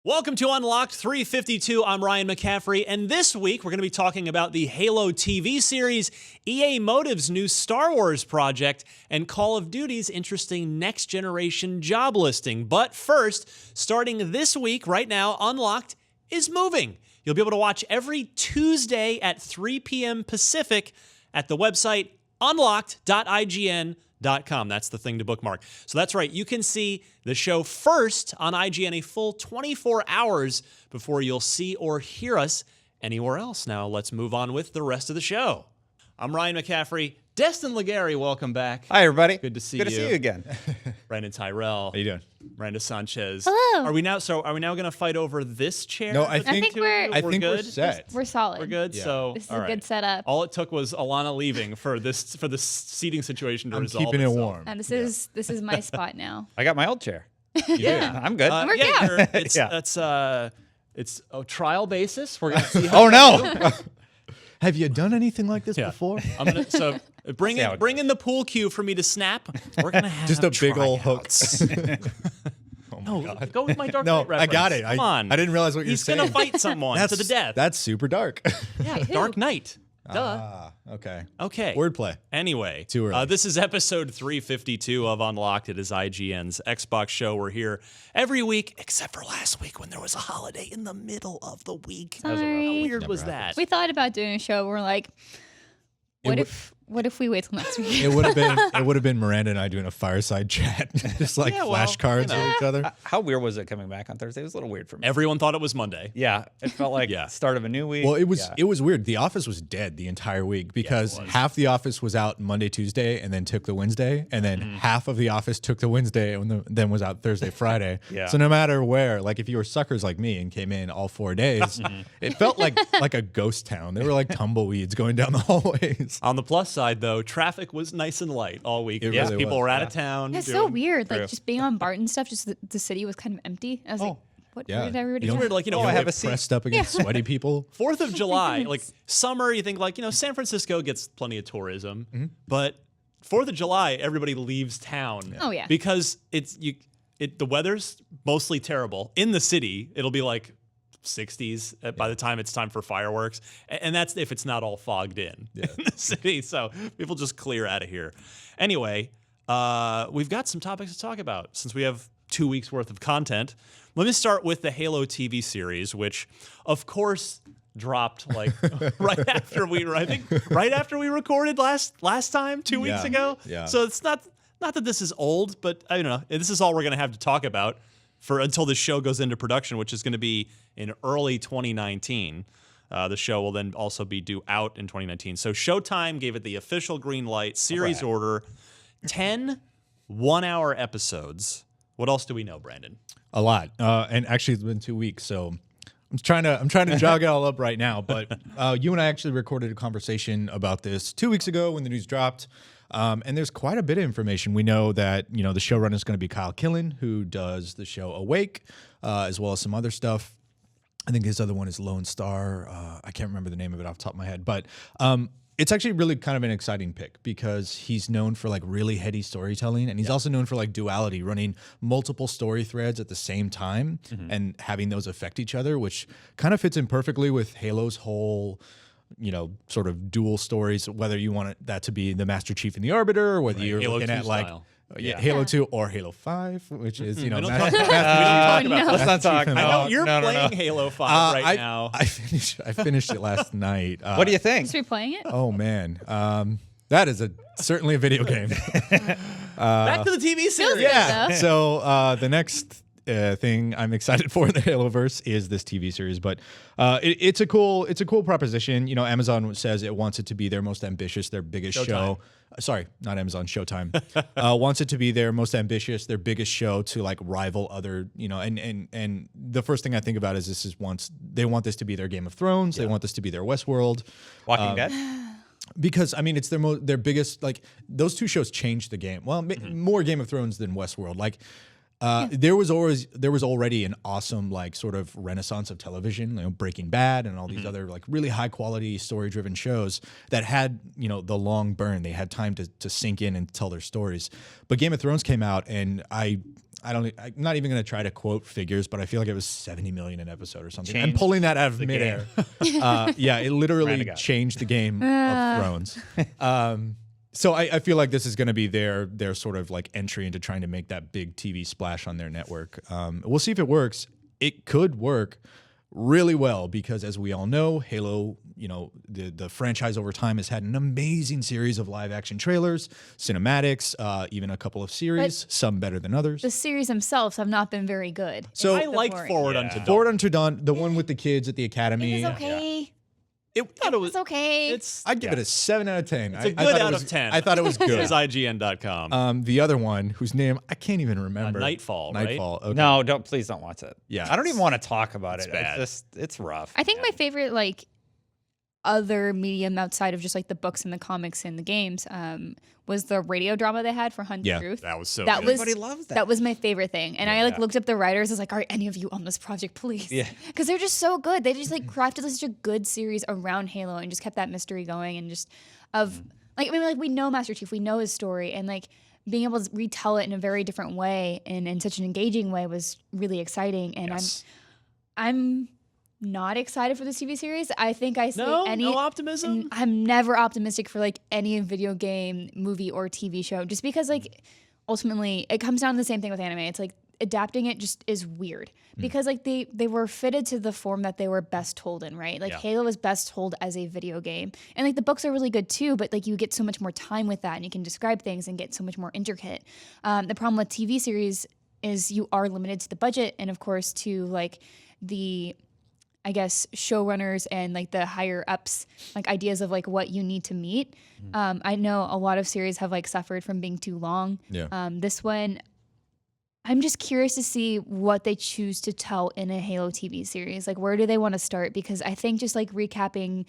Welcome to Unlocked 352. I'm Ryan McCaffrey, and this week we're going to be talking about the Halo TV series, EA Motive's new Star Wars project, and Call of Duty's interesting next-generation job listing. But first, starting this week, right now, Unlocked is moving. You'll be able to watch every Tuesday at 3 p.m. Pacific at the website unlocked.ign.com. That's the thing to bookmark. So that's right. You can see the show first on IGN a full 24 hours before you'll see or hear us anywhere else. Now let's move on with the rest of the show. I'm Ryan McCaffrey. Destin Legary, welcome back. Hi, everybody. Good to see you. Good to see you again. Brandon Tyrell. How you doing? Miranda Sanchez. Hello. Are we now going to fight over this chair? No, I think we're we're good. set. We're solid. We're good. Yeah. So This is all a right. good setup. All it took was Alana leaving for the seating situation to I'm resolve keeping it itself. warm. And this is my spot now. I got my old chair. Yeah. I'm good. Work out. It's a trial basis. We're gonna see. How Oh, no. Have you done anything like this Yeah. before? I'm gonna bring See how it in the pool cue for me to snap. We're gonna have Just a big old hook. tryouts. Oh my No, God. go with my Dark No, Knight reference. I got it. Come on. I didn't realize what He's you're saying. gonna fight someone to the death. That's super dark. Yeah, Dark Knight. Duh. Ah, okay. Okay. Wordplay. Anyway, Too early. this is episode 352 of Unlocked. It is IGN's Xbox show. We're here every week, except for last week when there was a holiday in the middle of the week. How Sorry. weird was that? We thought about doing a show. We're like, what if we wait till next week? It would have been Miranda and I doing a fireside chat, just like Yeah, well, flashcards you know. with each other. How weird was it coming back on Thursday? It was a little weird for me. Everyone thought it was Monday. Yeah, it felt like Yeah. start of a new week. Well, it was Yeah. it was weird. The office was dead the entire week because half the office was out Monday, Tuesday, and then took the Wednesday, and then half of the office took the Wednesday and then was out Thursday, Friday. Yeah. So no matter where, like if you were suckers like me and came in all 4 days, it felt like a ghost town. There were like tumbleweeds going down the hallways. On the plus side, though, traffic was nice and light all week. It Yes, really people was, were out yeah. of town. That's so doing- weird. Like True. just being on BART and stuff, just the city was kind of empty. I was like, Yeah. where did everybody You go? don't- Weird, like, you know, You I don't have get a seat. pressed up against sweaty people. 4th of July, like summer, you think like, San Francisco gets plenty of tourism, but 4th of July, everybody leaves town. Oh, yeah. Because the weather's mostly terrible. In the city, it'll be like 60s by the time it's time for fireworks. And that's if it's not all fogged in in the city. So people just clear out of here. Anyway, we've got some topics to talk about since we have 2 weeks worth of content. Let me start with the Halo TV series, which of course dropped like right after we recorded last time 2 weeks Yeah. ago. Yeah. So it's not that this is old, but I don't know. This is all we're going to have to talk about until the show goes into production, which is going to be in early 2019. The show will then also be due out in 2019. So Showtime gave it the official green light, series order, 10 one-hour episodes. What else do we know, Brandon? A lot, and actually it's been 2 weeks, so I'm trying to jog it all up right now. But you and I actually recorded a conversation about this 2 weeks ago when the news dropped, and there's quite a bit of information. We know that the showrunner is going to be Kyle Killen, who does the show Awake, as well as some other stuff. I think his other one is Lone Star. I can't remember the name of it off the top of my head, but it's actually really kind of an exciting pick because he's known for like really heady storytelling, and he's also known for like duality, running multiple story threads at the same time and having those affect each other, which kind of fits in perfectly with Halo's whole, sort of dual stories, whether you want that to be the Master Chief and the Arbiter, or whether you're Halo looking 2 at like style. Halo 2 or Halo 5, which is, We don't Master- talk about Oh, no. Let's not talk. I know No, you're no, no, playing no. Halo 5 right now. I finished it last night. What do you think? Just replaying it? Oh man, that is certainly a video game. Back to the TV series. Yeah. So the next thing I'm excited for in the Haloverse is this TV series, but it's a cool proposition. Amazon says it wants it to be their most ambitious, their biggest show. Sorry, not Amazon, Showtime. Wants it to be their most ambitious, their biggest show to like rival other, and the first thing I think about is they want this to be their Game of Thrones. They want this to be their Westworld. Walking Dead? Because it's their biggest, like those two shows changed the game. Well, more Game of Thrones than Westworld. Like There was already an awesome like sort of renaissance of television, Breaking Bad and all these other like really high quality story driven shows that had the long burn. They had time to sink in and tell their stories. But Game of Thrones came out, and I'm not even going to try to quote figures, but I feel like it was 70 million an episode or something. I'm pulling that out of midair. Yeah, it literally changed the game of Thrones. So I feel like this is going to be their sort of like entry into trying to make that big TV splash on their network. We'll see if it works. It could work really well because, as we all know, Halo, the franchise over time has had an amazing series of live action trailers, cinematics, even a couple of series, some better than others. The series themselves have not been very good. So I liked Forward Unto Dawn. Forward Unto Dawn, the one with the kids at the academy. It was okay. It was okay. I'd give it a 7 out of 10. It's a good out of 10. I thought it was good. Says IGN.com. The other one, whose name I can't even remember. Nightfall, right? Nightfall. Okay. No, please don't watch it. Yeah. I don't even want to talk about it. Bad. It's rough. I think my favorite other medium outside of just like the books and the comics and the games was the radio drama they had for Hunt the Truth. That was so that good. Everybody loves that. That was my favorite thing. And I looked up the writers. I was like, are any of you on this project, please? Yeah. Because they're just so good. They just crafted such a good series around Halo and just kept that mystery going, and just we know Master Chief, we know his story, and being able to retell it in a very different way and in such an engaging way was really exciting. And I'm not excited for this TV series. I think I say no optimism. I'm never optimistic for any video game, movie, or TV show, just because ultimately it comes down to the same thing with anime. It's adapting it just is weird because they were fitted to the form that they were best told in, right? Halo was best told as a video game, and the books are really good too, but you get so much more time with that, and you can describe things and get so much more intricate. The problem with TV series is you are limited to the budget, and of course to the showrunners and the higher ups ideas of what you need to meet. I know a lot of series have suffered from being too long. This one, I'm just curious to see what they choose to tell in a Halo TV series. Where do they want to start? Because I think just recapping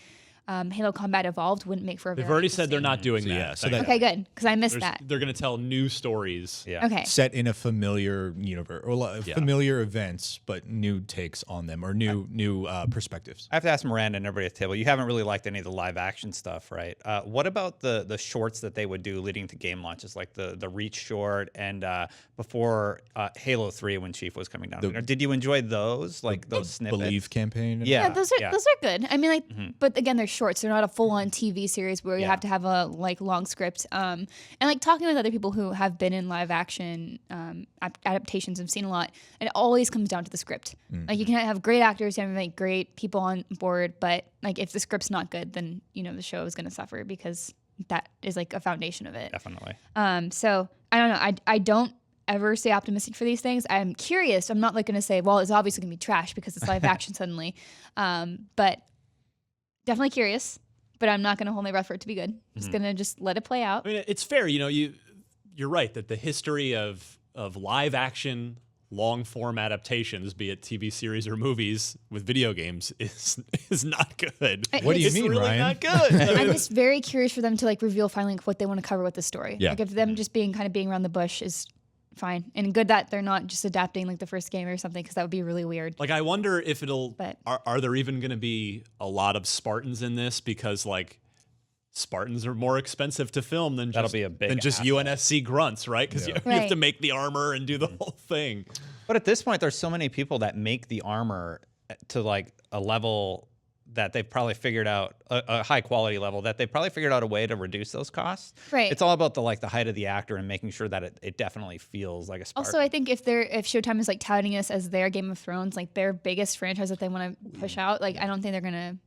Halo Combat Evolved wouldn't make for a They've very already said they're interesting- not doing that. Yeah, so Okay, good, because I missed that. They're going to tell new stories. Yeah. Okay. set in a familiar universe or familiar events, but new takes on them or new perspectives. I have to ask Miranda and everybody at the table. You haven't really liked any of the live action stuff, right? What about the shorts that they would do leading to game launches, like the Reach short and before Halo 3 when Chief was coming down? Did you enjoy those? Those snippets? Believe campaign. Yeah, those are good. I mean, but again, they're shorts. They're not a full-on TV series where you have to have a long script. And talking with other people who have been in live action adaptations and seen a lot, it always comes down to the script. You can have great actors, you have great people on board, but if the script's not good, then the show is going to suffer because that is a foundation of it. Definitely. So I don't know. I don't ever stay optimistic for these things. I'm curious. I'm not going to say, well, it's obviously going to be trash because it's live action suddenly. But definitely curious. But I'm not going to hold my breath for it to be good. I'm just going to just let it play out. I mean, it's fair. You're right that the history of live action long form adaptations, be it TV series or movies with video games, is not good. What do you mean, really Ryan? Not good. I'm just very curious for them to reveal finally what they want to cover with the story. Yeah. If them just being around the bush is fine, and good that they're not just adapting the first game or something, because that would be really weird. I wonder if it'll. But- Are there even going to be a lot of Spartans in this? Because Spartans are more expensive to film than That'll just, be a big than just asset. UNSC grunts, right? Because you have Right. to make the armor and do the whole thing. But at this point, there's so many people that make the armor to a level that they've probably figured out, a high quality level, that they've probably figured out a way to reduce those costs. Right. It's all about the height of the actor and making sure that it definitely feels like a Spartan. Also, I think if Showtime is touting this as their Game of Thrones, their biggest franchise that they want to push out, I don't think they're gonna,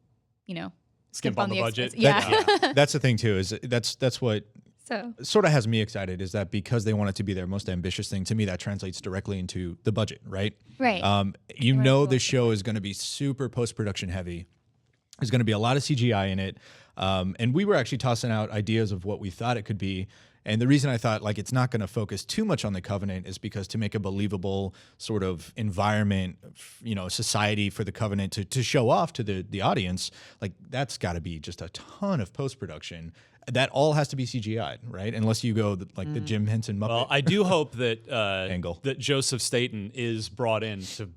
Skimp on the budget. Yeah. That's the thing too. Is that's what So sort of has me excited, is that because they want it to be their most ambitious thing, to me that translates directly into the budget, right? right. The show is going to be super post-production heavy. There's going to be a lot of CGI in it. And we were actually tossing out ideas of what we thought it could be. And the reason I thought it's not going to focus too much on the Covenant is because to make a believable sort of environment, society for the Covenant to show off to the audience, that's got to be just a ton of post-production. that all has to be CGI'd, right? Unless you go the Jim Henson Muppet Well, I do hope that angle. that Joseph Staten is brought in to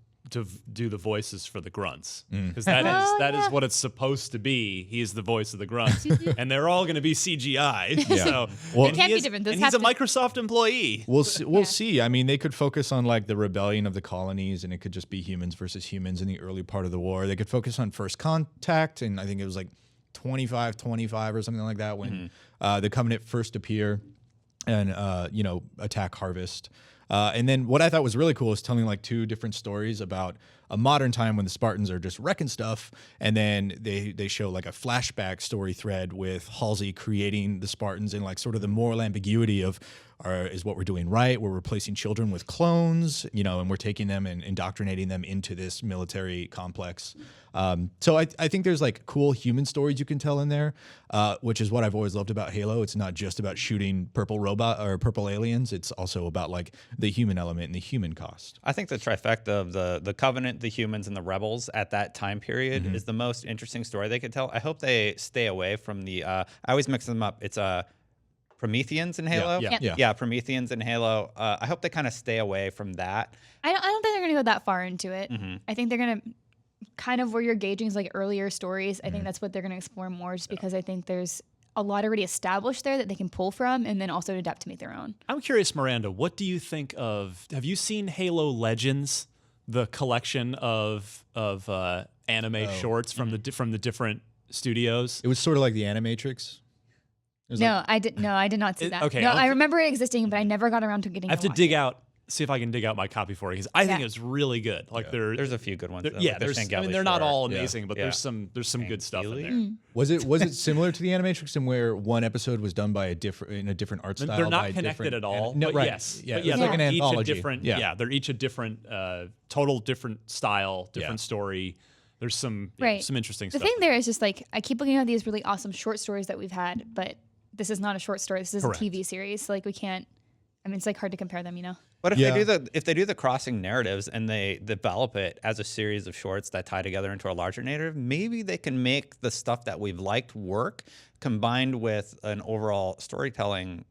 do the voices for the grunts, because that is what it's supposed to be. He's the voice of the grunts, and they're all going to be CGI. So Well, and It can't he be is- different. This and he's has a to- Microsoft employee. We'll see. I mean, they could focus on like the rebellion of the colonies, and it could just be humans versus humans in the early part of the war. They could focus on first contact, and I think it was like 25 or something like that when the Covenant first appear and attack Harvest. And then what I thought was really cool is telling like two different stories about a modern time when the Spartans are just wrecking stuff, and then they show like a flashback story thread with Halsey creating the Spartans and like sort of the moral ambiguity of is what we're doing right? We're replacing children with clones, and we're taking them and indoctrinating them into this military complex. So I think there's like cool human stories you can tell in there, which is what I've always loved about Halo. It's not just about shooting purple robot or purple aliens. It's also about like the human element and the human cost. I think the trifecta of the Covenant, the humans, and the rebels at that time period is the most interesting story they could tell. I hope they stay away from the. I always mix them up. It's Prometheans in Halo. Yeah. Prometheans in Halo. I hope they kind of stay away from that. I don't think they're going to go that far into it. I think they're going to kind of where you're gauging is like earlier stories. I think that's what they're going to explore more, just because I think there's a lot already established there that they can pull from, and then also adapt to make their own. I'm curious, Miranda, what do you think of? Have you seen Halo Legends, the collection of anime shorts from the different studios? It was sort of like the Animatrix. I did not see that. okay, No, I'll I remember it existing, but I never got around to getting. I have to watch dig it. out, see if I can dig out my copy for it, because I think Yeah. it's really good. Like There's a few good ones. Though, yeah, like the there's. I Shangeli mean, they're not short. all amazing, but Yeah. there's some good stuff in there. Mm. Was it similar to the Animatrix in where one episode was done by a different art style? They're by not a connected different at all. No, but right. yes, Yeah, but it's like an they're each a anthology. different. Yeah. They're each a different, total different style, different story. There's some some interesting The stuff. thing there is just like I keep looking at these really awesome short stories that we've had, but this is not a short story. This is Correct. a TV series. So, like we can't. I mean, it's like hard to compare them, But if Yeah. they do the crossing narratives and they develop it as a series of shorts that tie together into a larger narrative, maybe they can make the stuff that we've liked work combined with an overall storytelling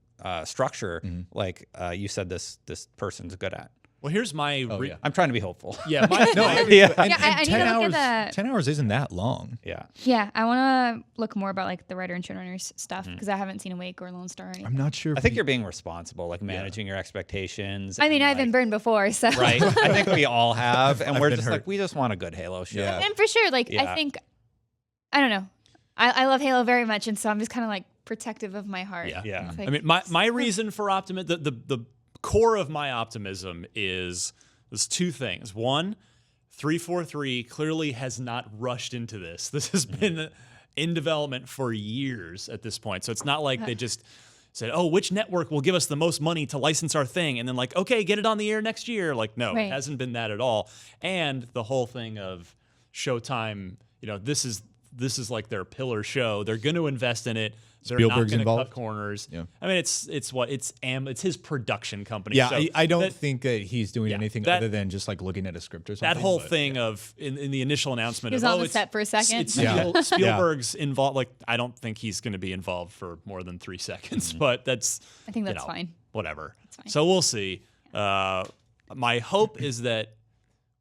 structure, like you said this person's good at. Well, here's my. yeah. I'm trying to be hopeful. Yeah, my, No, my- Yeah, I need 10 to hours. look at the. 10 hours isn't that long. Yeah. Yeah, I want to look more about like the writer and showrunners stuff because I haven't seen Awake or Lone Star or anything. I'm not sure. I think you're being responsible, like managing your expectations. I mean, and, I've been like- burned before, so right. I think we all have, and we're been just hurt. like we just want a good Halo show. Yeah. And for sure, like Yeah. I think, I don't know, I love Halo very much, and so I'm just kind of like protective of my heart. Yeah. Yeah. It's I like- mean, my reason for optimism, the core of my optimism is there's two things. One, 343 clearly has not rushed into this. This has been in development for years at this point. So it's not like they just said, oh, which network will give us the most money to license our thing? And then like, okay, get it on the air next year. Like, no, Right. it hasn't been that at all. And the whole thing of Showtime, this is like their pillar show. They're going to invest in it. They're Spielberg's not going to cut involved? corners. Yeah. I mean, it's his production company. Yeah, So I don't that- think that he's doing Yeah, anything that- other than just like looking at a script or something. that whole but- thing of in the initial announcement He was of on oh, the it's, set for a second. it's Yeah. Spielberg's involved. Like I don't think he's going to be involved for more than 3 seconds, but that's I think that's fine. Whatever. fine. So we'll see. My hope is that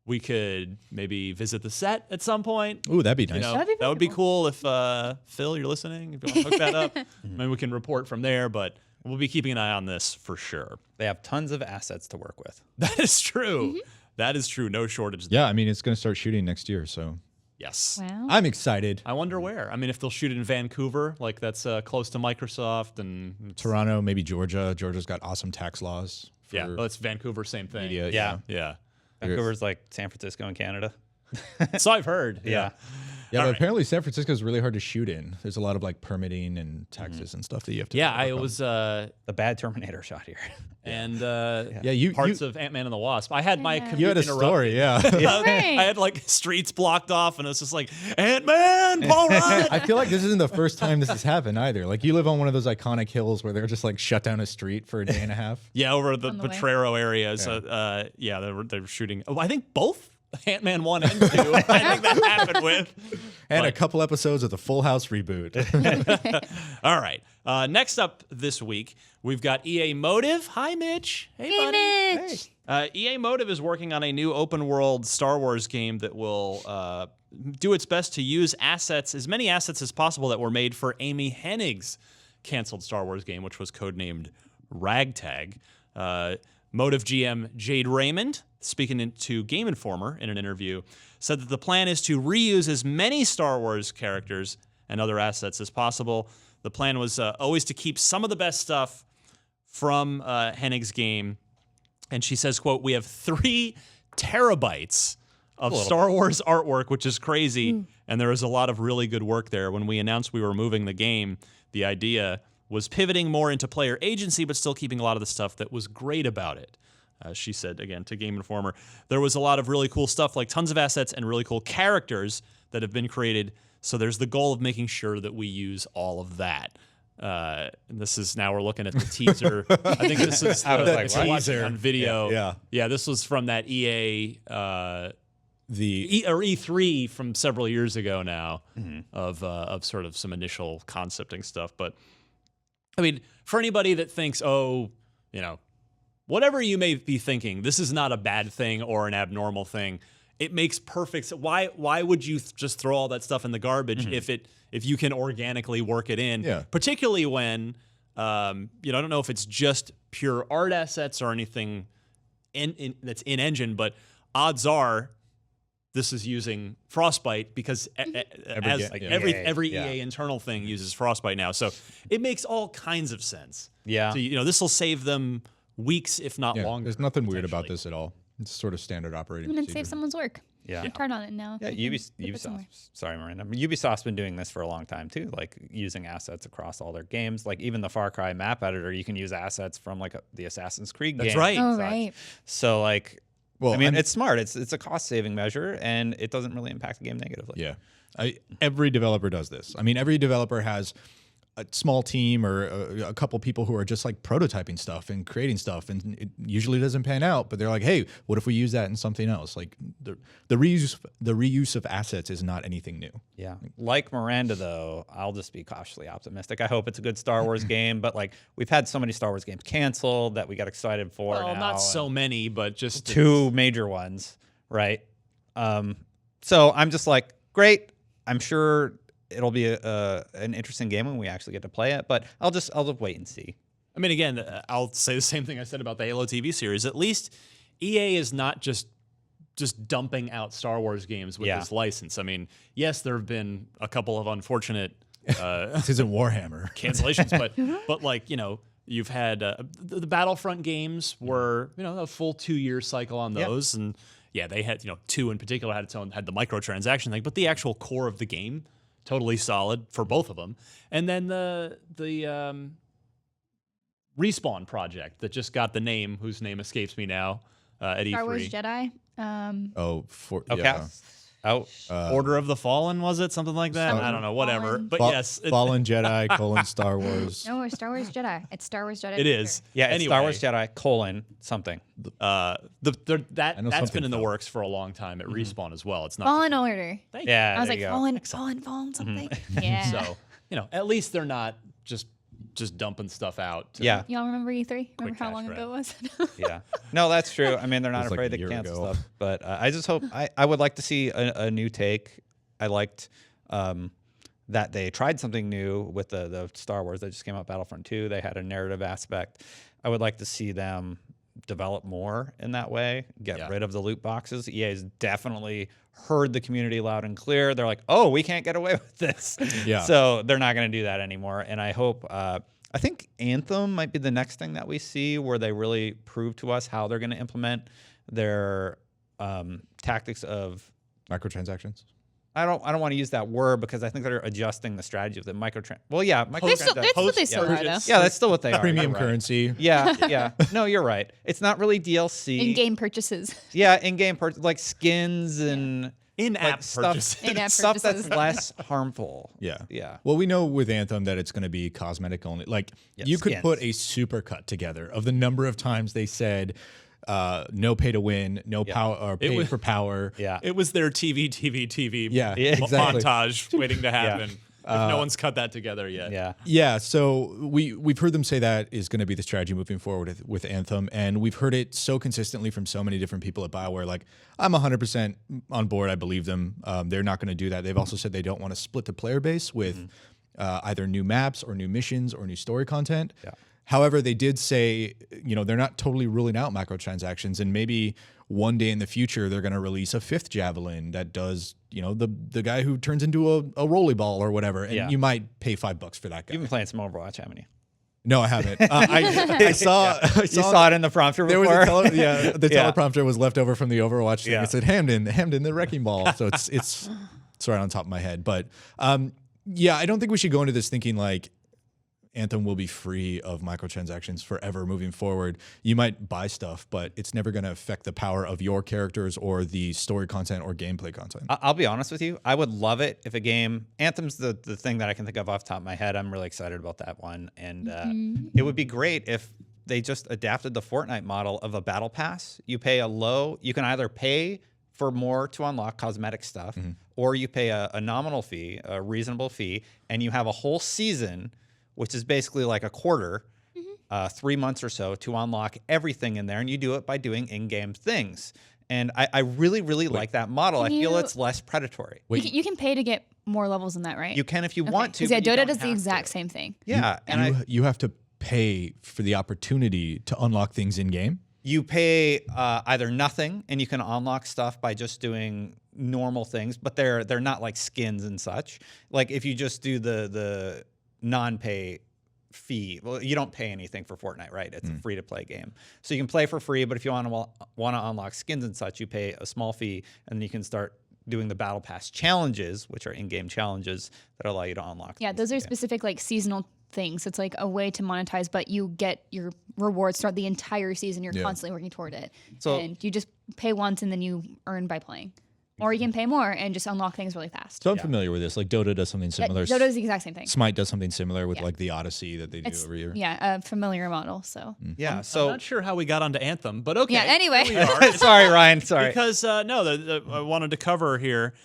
we could maybe visit the set at some point. Ooh, that'd be nice. That'd be That would be very cool if Phil, you're listening. If you want to hook that up, maybe we can report from there. But we'll be keeping an eye on this for sure. They have tons of assets to work with. That is true. That is true. No shortage. Yeah, I mean, it's going to start shooting next year, so Yes. Wow. I'm excited. I wonder where. I mean, if they'll shoot it in Vancouver, like that's close to Microsoft and Toronto, maybe Georgia. Georgia's got awesome tax laws. For yeah, well, it's Vancouver, same thing. media. Yeah. Yeah. Vancouver's like San Francisco in Canada. So I've heard. Yeah. Yeah, All but right. apparently San Francisco is really hard to shoot in. There's a lot of like permitting and taxes and stuff that you have to. Yeah, work I on. was The bad Terminator shot here. and Yeah, you parts of Ant-Man and the Wasp. I had my commute you had a interrupted. story, yeah. Right. I had like streets blocked off, and it's just like Ant-Man, Paul Rudd. I feel like this isn't the first time this has happened either. Like you live on one of those iconic hills where they're just like shut down a street for a day and a half. Yeah, over the On the way. Potrero area. So, yeah, they were shooting. Oh, I think both Ant-Man 1 and 2. I think that happened with. And a couple episodes of the Full House reboot. All right. Next up this week, we've got EA Motive. Hi, Mitch. Hey, buddy. Mitch. EA Motive is working on a new open-world Star Wars game that will do its best to use as many assets as possible that were made for Amy Hennig's canceled Star Wars game, which was codenamed Ragtag. Motive GM Jade Raymond, speaking to Game Informer in an interview, said that the plan is to reuse as many Star Wars characters and other assets as possible. The plan was always to keep some of the best stuff from Hennig's game. And she says, quote, "We have 3 terabytes of Star Wars artwork, which is crazy. And there is a lot of really good work there. When we announced we were moving the game, the idea was pivoting more into player agency, but still keeping a lot of the stuff that was great about it." She said, again, to Game Informer, there was a lot of really cool stuff, like tons of assets and really cool characters that have been created. So there's the goal of making sure that we use all of that. And this is, now we're looking at the teaser. I think this is the teaser on video. Yeah, this was from that EA... E3 from several years ago now, of sort of some initial concepting stuff. But I mean, for anybody that thinks, oh, you know, whatever you may be thinking, this is not a bad thing or an abnormal thing. It makes perfect sense. Why would you just throw all that stuff in the garbage if you can organically work it in? Yeah. Particularly when I don't know if it's just pure art assets or anything that's in engine, but odds are this is using Frostbite because every EA internal thing uses Frostbite now. So it makes all kinds of sense. Yeah. So, this will save them weeks, if not longer. There's nothing weird about this at all. It's sort of standard operating And then procedure. save someone's work. Yeah. Turn on it now. Yeah, Ubisoft. Sorry, Miranda. Ubisoft's been doing this for a long time too, like using assets across all their games. Like even the Far Cry map editor, you can use assets from like the Assassin's Creed game. That's right. Oh, right. So like, Well, I mean, it's smart. It's a cost-saving measure, and it doesn't really impact the game negatively. Yeah. Every developer does this. I mean, every developer has a small team or a couple people who are just like prototyping stuff and creating stuff, and it usually doesn't pan out, but they're like, hey, what if we use that in something else? Like the reuse of assets is not anything new. Yeah. Like Miranda, though, I'll just be cautiously optimistic. I hope it's a good Star Wars game, but like we've had so many Star Wars games canceled that we got excited for. Well, now, not so many, but just 2 major ones, right? So I'm just like, great. I'm sure it'll be an interesting game when we actually get to play it, but I'll just wait and see. I mean, again, I'll say the same thing I said about the Halo TV series. At least EA is not just dumping out Star Wars games with this license. I mean, yes, there have been a couple of unfortunate This isn't Warhammer cancellations, but like, you've had the Battlefront games were, a full 2-year cycle on those, and yeah, they had, 2 in particular had the microtransaction thing, but the actual core of the game, totally solid for both of them. And then the Respawn project that just got the name, whose name escapes me now, at E3. Star Wars Jedi. Order of the Fallen, was it? Something like that? I don't know, whatever. Fallen. But yes. Fallen Jedi, Star Wars. No, Star Wars Jedi. It's Star Wars Jedi. It is. Yeah, it's anyway, Star Wars Jedi, something. That's been in the works for a long time at Respawn as well. It's not Fallen Order. Yeah, I was like, there you go. Fallen something. Yeah. So, at least they're not just dumping stuff out. Yeah. Y'all remember E3? Remember how cash long grab. ago it was? Yeah. No, that's true. I mean, they're not It was like afraid a to year cancel ago. stuff, but I just hope I would like to see a new take. I liked that they tried something new with the Star Wars that just came out, Battlefront 2. They had a narrative aspect. I would like to see them develop more in that way, get rid of the loot boxes. EA has definitely heard the community loud and clear. They're like, oh, we can't get away with this. Yeah. So they're not going to do that anymore. And I hope, I think Anthem might be the next thing that we see where they really prove to us how they're going to implement their tactics of Microtransactions. I don't want to use that word because I think they're adjusting the strategy of the microtrans. Well, yeah, That's what they still are, though. Yeah, that's still what they are. Premium You're right. currency. Yeah. No, you're right. It's not really DLC. In-game purchases. Yeah, in-game like skins and In-app purchases. In-app stuff purchases. that's less harmful. Yeah. Well, we know with Anthem that it's going to be cosmetic only. Like you could skins. put a supercut together of the number of times they said no pay to win, no power or pay for power. Yeah. It was their TV Yeah, exactly. montage waiting to happen. no one's cut that together yet. Yeah. Yeah, so we've heard them say that is going to be the strategy moving forward with Anthem, and we've heard it so consistently from so many different people at BioWare. Like, I'm 100% on board. I believe them. They're not going to do that. They've also said they don't want to split the player base with either new maps or new missions or new story content. Yeah. However, they did say, they're not totally ruling out microtransactions, and maybe one day in the future they're going to release a 5th Javelin that does, the guy who turns into a rolly ball or whatever, and you might pay $5 for that guy. You've been playing some Overwatch, haven't you? No, I haven't. I saw. You saw it in the prompter There before. was the teleprompter was left over from the Overwatch thing. Yeah. It said Hamden, the wrecking ball. So it's right on top of my head. But I don't think we should go into this thinking like Anthem will be free of microtransactions forever moving forward. You might buy stuff, but it's never going to affect the power of your characters or the story content or gameplay content. I'll be honest with you. I would love it if a game, Anthem's the thing that I can think of off the top of my head. I'm really excited about that one. And it would be great if they just adapted the Fortnite model of a battle pass. You pay you can either pay for more to unlock cosmetic stuff, or you pay a nominal fee, a reasonable fee, and you have a whole season, which is basically like a quarter, 3 months or so, to unlock everything in there. And you do it by doing in-game things. And I really, really like that model. I feel it's less predatory. You can pay to get more levels than that, right? You can if you want to. Yeah, but you Dota don't does the have exact to. same thing. Yeah. You have to pay for the opportunity to unlock things in-game. You pay either nothing, and you can unlock stuff by just doing normal things, but they're not like skins and such. Like if you just do the non-pay fee, well, you don't pay anything for Fortnite, right? It's a free-to-play game, so you can play for free. But if you want to unlock skins and such, you pay a small fee, and then you can start doing the Battle Pass challenges, which are in-game challenges that allow you to unlock. Yeah, those are specific like seasonal things. It's like a way to monetize, but you get your rewards throughout the entire season. You're constantly working toward it, and you just pay once and then you earn by playing. Or you can pay more and just unlock things really fast. So I'm familiar with this. Like Dota does something similar. Dota does the exact same thing. Smite does something similar with like the Odyssey that they do every year. Yeah, a familiar model. So Yeah. I'm So not sure how we got onto Anthem, but okay. yeah. Anyway, Here we are. sorry, Ryan. Sorry. Because I wanted to cover here.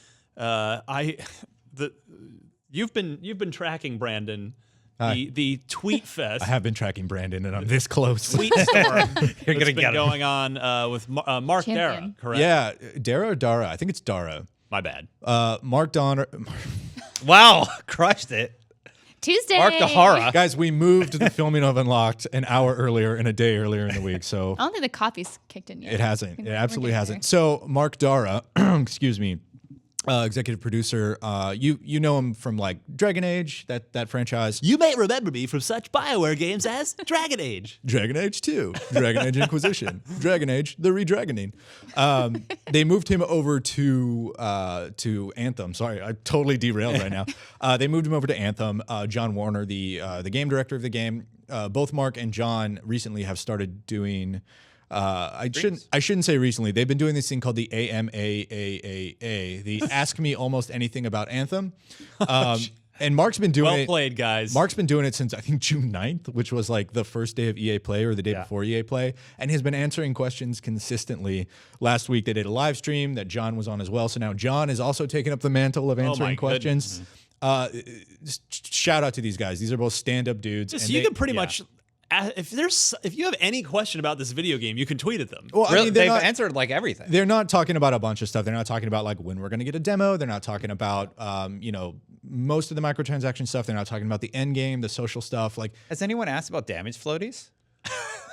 You've been tracking Brandon. The Tweet Fest. I have been tracking Brandon, and I'm this close. Tweet storm You're that's gonna been get him. going on with Mark Dara, Champion. correct? Yeah, Dara or Dara? I think it's Dara. My bad. Mark Donner. Wow, crushed it. Tuesday. Mark the horror. Guys, we moved the filming of Unlocked an hour earlier and a day earlier in the week, so I don't think the copy's kicked in yet. it hasn't. It We're absolutely getting hasn't. So Mark Dara, excuse me, executive producer. You know him from like Dragon Age, that franchise. You may remember me from such BioWare games as Dragon Age. Dragon Age 2, Dragon Age Inquisition, Dragon Age The Redragoning. They moved him over to Anthem. Sorry, I totally derailed right now. They moved him over to Anthem. John Warner, the game director of the game. Both Mark and John recently have started doing. I shouldn't say recently. They've been doing this thing called the AMAAAA, the Ask Me Almost Anything About Anthem. And Mark's been doing it. Well played, guys. Mark's been doing it since I think June 9th, which was like the first day of EA Play or the day before EA Play, and has been answering questions consistently. Last week they did a live stream that John was on as well. So now John is also taking up the mantle of answering questions. Just shout out to these guys. These are both stand-up dudes. So and you they- can pretty much, if you have any question about this video game, you can tweet at them. Well, I Really, mean, they've answered like everything. they're not talking about a bunch of stuff. They're not talking about like when we're going to get a demo. They're not talking about, most of the microtransaction stuff. They're not talking about the end game, the social stuff. Like, Has anyone asked about damage floaties?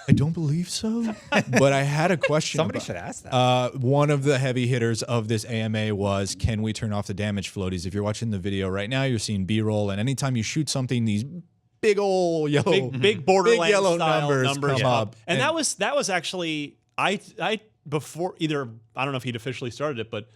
I don't believe so, but I had a question. Somebody about- should ask that. One of the heavy hitters of this AMA was, can we turn off the damage floaties? If you're watching the video right now, you're seeing B-roll, and anytime you shoot something, these big old yellow, Big Borderlands yellow style numbers come up. And that was actually I before either I don't know if he'd officially started it, but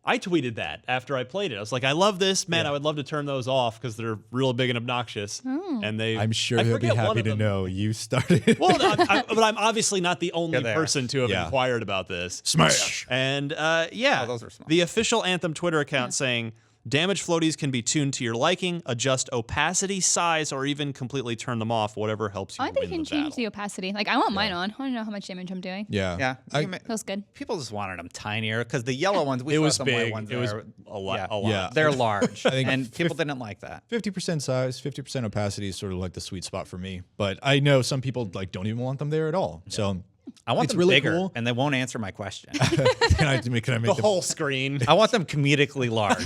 I tweeted that after I played it. I was like, I love this, man. I would love to turn those off because they're real big and obnoxious. And I'm sure I he'll be forget one happy of to them. know you started. Well, but I'm obviously not the only they are. person to have Yeah. inquired about this. Smash. And yeah, those are small. the official Anthem Twitter account saying Damage floaties can be tuned to your liking, adjust opacity, size, or even completely turn them off, whatever helps you I think win you the can change battle. the opacity. Like I want mine on. I want to know how much damage I'm doing. Yeah. Yeah. Feels good. People just wanted them tinier because the yellow ones, we It saw was some big. white ones. It was that are- a lot. Yeah. A lot. Yeah. They're large, think and people didn't like that. 50% size, 50% opacity is sort of like the sweet spot for me. But I know some people like don't even want them there at all. So I want it's them really bigger, cool. and they won't answer my question. can I make The them whole screen I want them comedically large.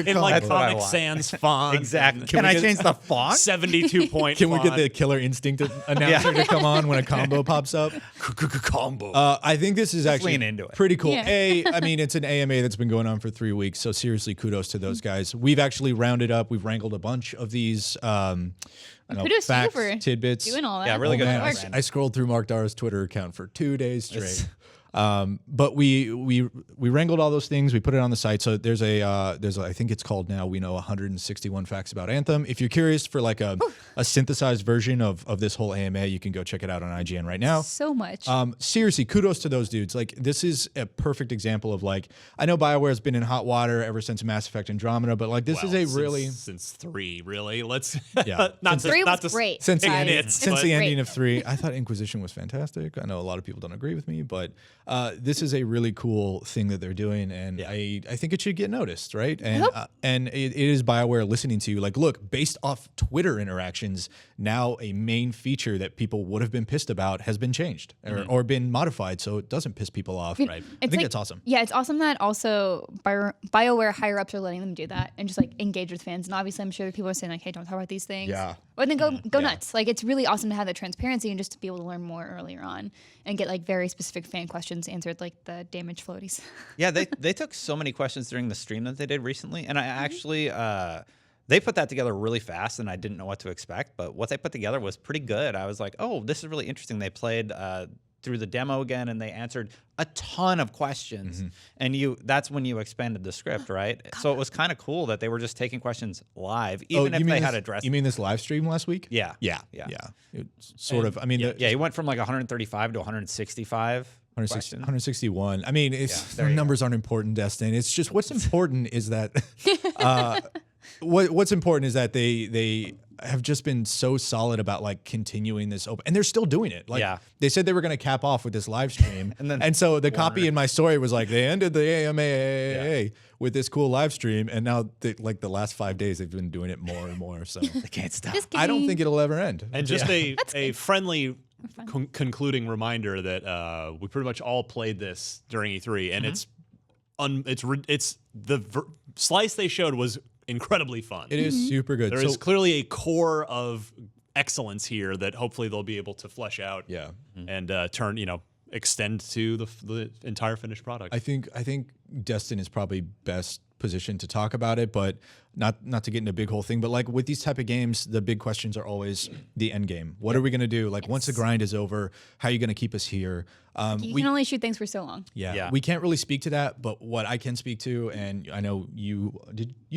in like That's what I Comic want. Sans font. Exactly. Can we I get- change the font? 72 point Can we get font. the Killer Instinct announcer to come on when a combo pops up? combo? I think this is actually lean into it. pretty cool. Yeah. I mean, it's an AMA that's been going on for 3 weeks, so seriously, kudos to those guys. We've actually rounded up. We've wrangled a bunch of these Kudos to you facts, for tidbits. doing all that. Yeah, really Oh, good man, job, I, Brandon. I scrolled through Mark Dara's Twitter account for 2 days straight. But we wrangled all those things. We put it on the site. So there's a I think it's called now. We know 161 facts about Anthem. If you're curious for like a synthesized version of this whole AMA, you can go check it out on IGN right now. So much. Seriously, kudos to those dudes. Like, this is a perfect example of like, I know BioWare's been in hot water ever since Mass Effect Andromeda, but like this is a really since 3, really. Let's Yeah. not to, 3 not was to great. since the, It end, is, since but- the ending Great. of 3. I thought Inquisition was fantastic. I know a lot of people don't agree with me, but this is a really cool thing that they're doing, and I think it should get noticed, right? And it is BioWare listening to you. Like, look, based off Twitter interactions, now a main feature that people would have been pissed about has been changed or been modified, so it doesn't piss people off. Right? I think that's awesome. Yeah, it's awesome that also BioWare higher ups are letting them do that and just like engage with fans. And obviously, I'm sure people are saying like, "Hey, don't talk about these things." Yeah. Or then go nuts. Like it's really awesome to have that transparency and just to be able to learn more earlier on and get like very specific fan questions answered, like the damage floaties. Yeah, they took so many questions during the stream that they did recently, and I actually they put that together really fast, and I didn't know what to expect. But what they put together was pretty good. I was like, oh, this is really interesting. They played through the demo again, and they answered a ton of questions. And that's when you expanded the script, right? So it was kind of cool that they were just taking questions live, even if they had addressed. You mean this live stream last week? Yeah. Yeah. It's sort of. I mean, Yeah, he went from like 135 to 165. 161. I mean, it's there the you go. numbers aren't important, Destin. It's just what's important is that what's important is that they have just been so solid about like continuing this open, and they're still doing it. Like they said they were going to cap off with this live stream, and so the copy in my story was like they ended the AMA with this cool live stream, and now like the last 5 days they've been doing it more and more. So They can't stop. Just I don't kidding. think it'll ever end. And just a friendly concluding reminder that we pretty much all played this during E3, and it's the slice they showed was incredibly fun. It is super good. There is clearly a core of excellence here that hopefully they'll be able to flesh out. Yeah. And extend to the entire finished product. I think Destin is probably best positioned to talk about it, but not to get into a big whole thing. But like with these type of games, the big questions are always the end game. What are we going to do? Like once the grind is over, how are you going to keep us here? You can only shoot things for so long. Yeah, we can't really speak to that, but what I can speak to, and I know you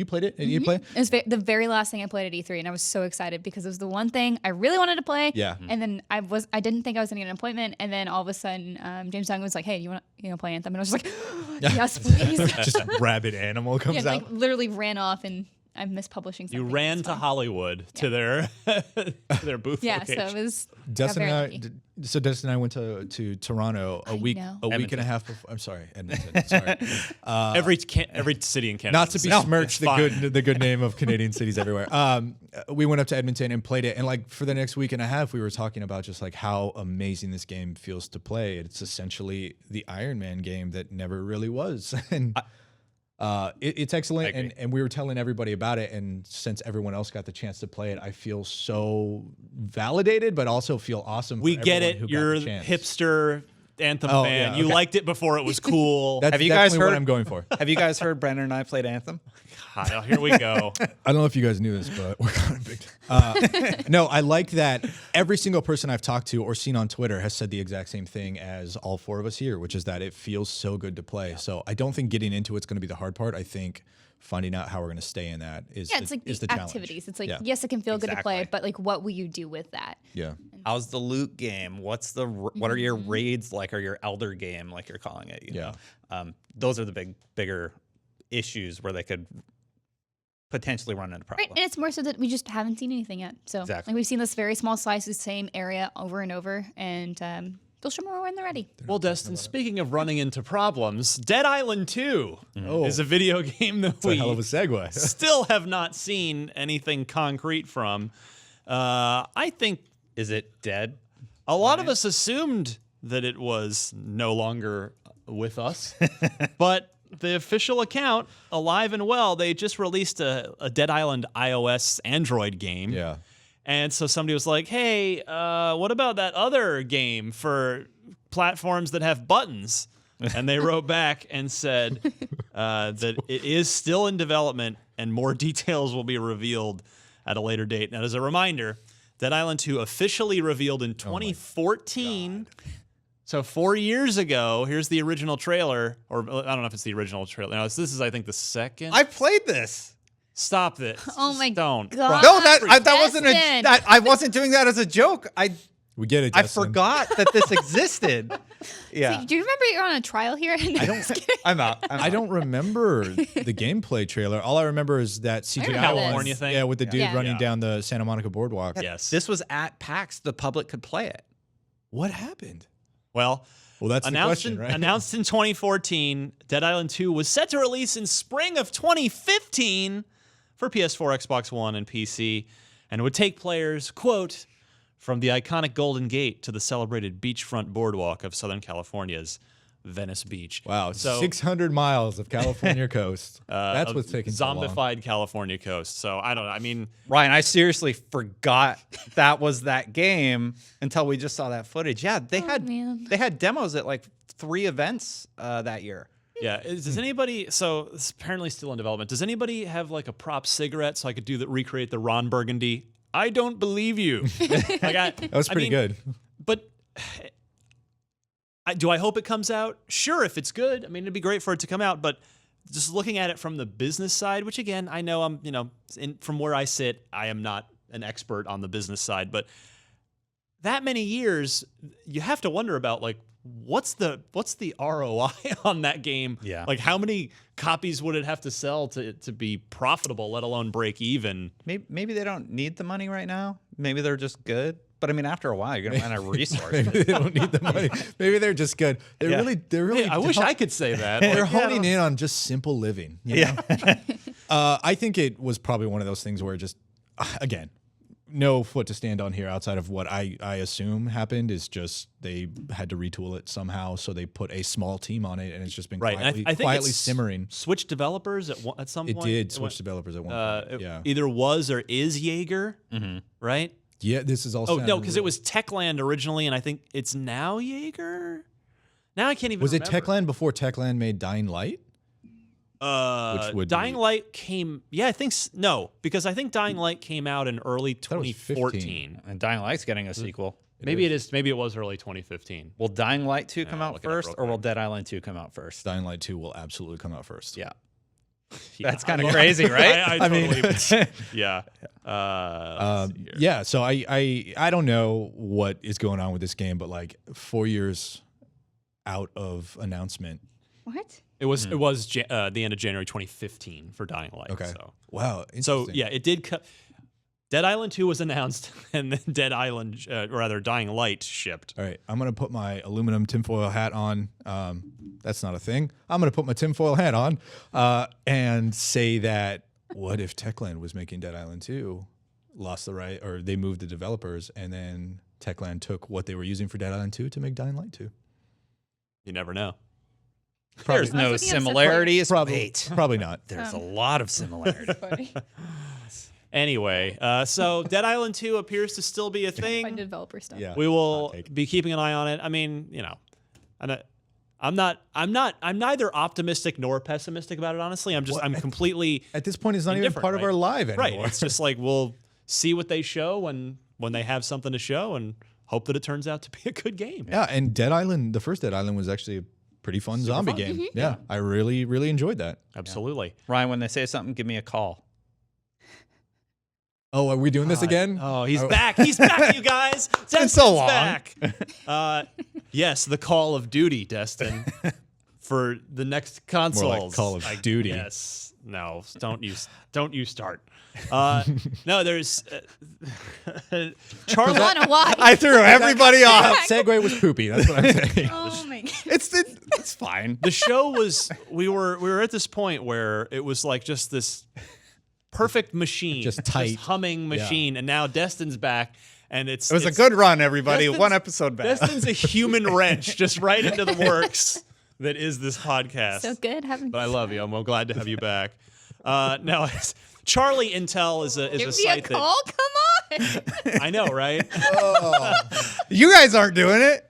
played it? Did you play? It was the very last thing I played at E3, and I was so excited because it was the one thing I really wanted to play. Yeah. And then I didn't think I was going to get an appointment, and then all of a sudden, James Young was like, "Hey, you want to play Anthem?" And I was just like, "Yes, please." Just a rabid animal comes Yeah, out. like literally ran off, and I missed publishing something. You ran It's to fine. Hollywood to their their booth Yeah, location. so it was. Destin very and lucky. Destin and I went to Toronto a week know. and a half before. I'm sorry, Edmonton. Sorry. every city in Canada. Not to besmirch the good name of Canadian cities everywhere. We went up to Edmonton and played it, and like for the next week and a half, we were talking about just like how amazing this game feels to play. It's essentially the Iron Man game that never really was, and it's excellent. And we were telling everybody about it, and since everyone else got the chance to play it, I feel so validated, but also feel awesome. We for get everyone it. who got You're the chance. hipster Anthem Oh, fan. yeah, You okay. liked it before it was cool. That's Have you guys definitely what heard- I'm going for? Have you guys heard Brandon and I played Anthem? God, here we go. I don't know if you guys knew this, but we're kind of big. No, I like that every single person I've talked to or seen on Twitter has said the exact same thing as all four of us here, which is that it feels so good to play. So I don't think getting into it's going to be the hard part. I think finding out how we're going to stay in that is It's like is the challenge. activities. It's like, Yeah. yes, it can feel good to play, Exactly. but like, what will you do with that? Yeah. How's the loot game? What are your raids like, or your elder game, like you're calling it? You know? Those are the bigger issues where they could potentially run into Right, problems. and it's more so that we just haven't seen anything yet. So Exactly. like we've seen this very small slice of the same area over and over, and they'll show more when they're ready. Well, Destin, speaking of running into problems, Dead Island 2 Oh. is a video game that It's a hell of a segue. still have not seen anything concrete from. I think Is it dead? a lot of us assumed that it was no longer with us, but the official account, alive and well, they just released a Dead Island iOS Android game. Yeah. And so somebody was like, hey, what about that other game for platforms that have buttons? And they wrote back and said that it is still in development and more details will be revealed at a later date. Now, as a reminder, Dead Island 2 officially revealed in 2014. So 4 years ago, here's the original trailer. Or I don't know if it's the original trailer. No, this is, I think, the second. I played this. Stop this. Oh my Don't. God. No, that wasn't Destin. I wasn't doing that as a joke. We get it, I Justin. forgot that this existed. Yeah. Do you remember you're on a trial here? I don't. I'm out. I don't remember the gameplay trailer. All I remember is that CGI remember one. this. California thing? Yeah, with the dude Yeah. running Yeah. down the Santa Monica boardwalk. Yes. This was at PAX. The public could play it. What happened? Well, Well, that's the announced question, in, right? announced in 2014, Dead Island 2 was set to release in spring of 2015 for PS4, Xbox One, and PC, and would take players, quote, from the iconic Golden Gate to the celebrated beachfront boardwalk of Southern California's Venice Beach. Wow, So 600 miles of California coast. That's of what's taking so long. zombified California coast. So I don't know. I mean, Ryan, I seriously forgot that was that game until we just saw that footage. Yeah, they man. had demos at like 3 events that year. yeah. Does anybody? So it's apparently still in development. Does anybody have like a prop cigarette so I could recreate the Ron Burgundy? I don't believe you. That That was pretty good. But do I hope it comes out? Sure, if it's good. I mean, it'd be great for it to come out. But just looking at it from the business side, which again, I know I'm, from where I sit, I am not an expert on the business side. But that many years, you have to wonder about like, what's the ROI on that game? Yeah. Like, how many copies would it have to sell to be profitable, let alone break even? Maybe they don't need the money right now. Maybe they're just good. But I mean, after a while, you're gonna run out of resources. Maybe they don't need the money. Maybe they're just good. They're Yeah. really. Hey, I wish I could say that. They're Like, yeah, honing in on just simple living. You know? I think it was probably one of those things where just, again, no foot to stand on here outside of what I assume happened is just they had to retool it somehow, so they put a small team on it, and it's just been Right. quietly, I think quietly it's simmering. Switch developers at some It point. did switch developers at one point. It Yeah, either was or is Jaeger, right? yeah. This is all. Oh no, sounding because it real. was Techland originally, and I think it's now Jaeger. Now I can't even. Was it remember. Techland before Techland made Dying Light? Which would Dying be- Light came. Yeah, I think no, because I think Dying Light came out in early thought it was 2014. And Dying Light's getting a sequel. Maybe it is. Maybe it was early 2015. Will Dying Light 2 come out look it up first, real or will quick. Dead Island 2 come out first? Dying Light 2 will absolutely come out first. Yeah. Yeah, That's kind of crazy, right? I mean, totally. Yeah. Let's see here. Yeah, so I don't know what is going on with this game, but like 4 years out of announcement. What? It was the end of January 2015 for Dying Light. Okay. So. Wow. So interesting. yeah, it did. Dead Island 2 was announced, and then Dying Light shipped. All right, I'm gonna put my aluminum tinfoil hat on. That's not a thing. I'm gonna put my tinfoil hat on and say that what if Techland was making Dead Island 2, lost the right, or they moved the developers, and then Techland took what they were using for Dead Island 2 to make Dying Light 2. You never know. Probably, There's no looking at similarities. probably, Wait, probably not. there's a lot of similarities. Funny. Anyway, so Dead Island 2 appears to still be a Fun thing. developer stuff. Yeah, We will hot take. be keeping an eye on it. I mean, I'm neither optimistic nor pessimistic about it. Honestly, I'm completely At this point, it's not even indifferent, part of right? our live anymore. right. It's just like we'll see what they show when they have something to show, and hope that it turns out to be a good game. Yeah, and Dead Island, the first Dead Island was actually a pretty fun zombie fun. game. Yeah, I really, really enjoyed that. Absolutely. Ryan, when they say something, give me a call. Oh, are we doing this again? Oh, he's back. He's back, you guys. Destin's so long. back. Yes, the Call of Duty, Destin. for the next consoles. More like Call of Duty. Yes. No, don't you start. No, there's Charlie. I want to watch. I threw everybody off. Segue was poopy. That's what I'm saying. Oh my god. It's fine. The show was we were at this point where it was like just this perfect machine, Just tight. humming machine, and now Destin's back, and It was a good run, everybody. Destin's- One episode back. Destin's a human wrench just right into the works that is this podcast. So good having. But I love you. I'm glad to have you back. Now, Charlie Intel is a Give me a site call. Come on. that I know, right? You guys aren't doing it.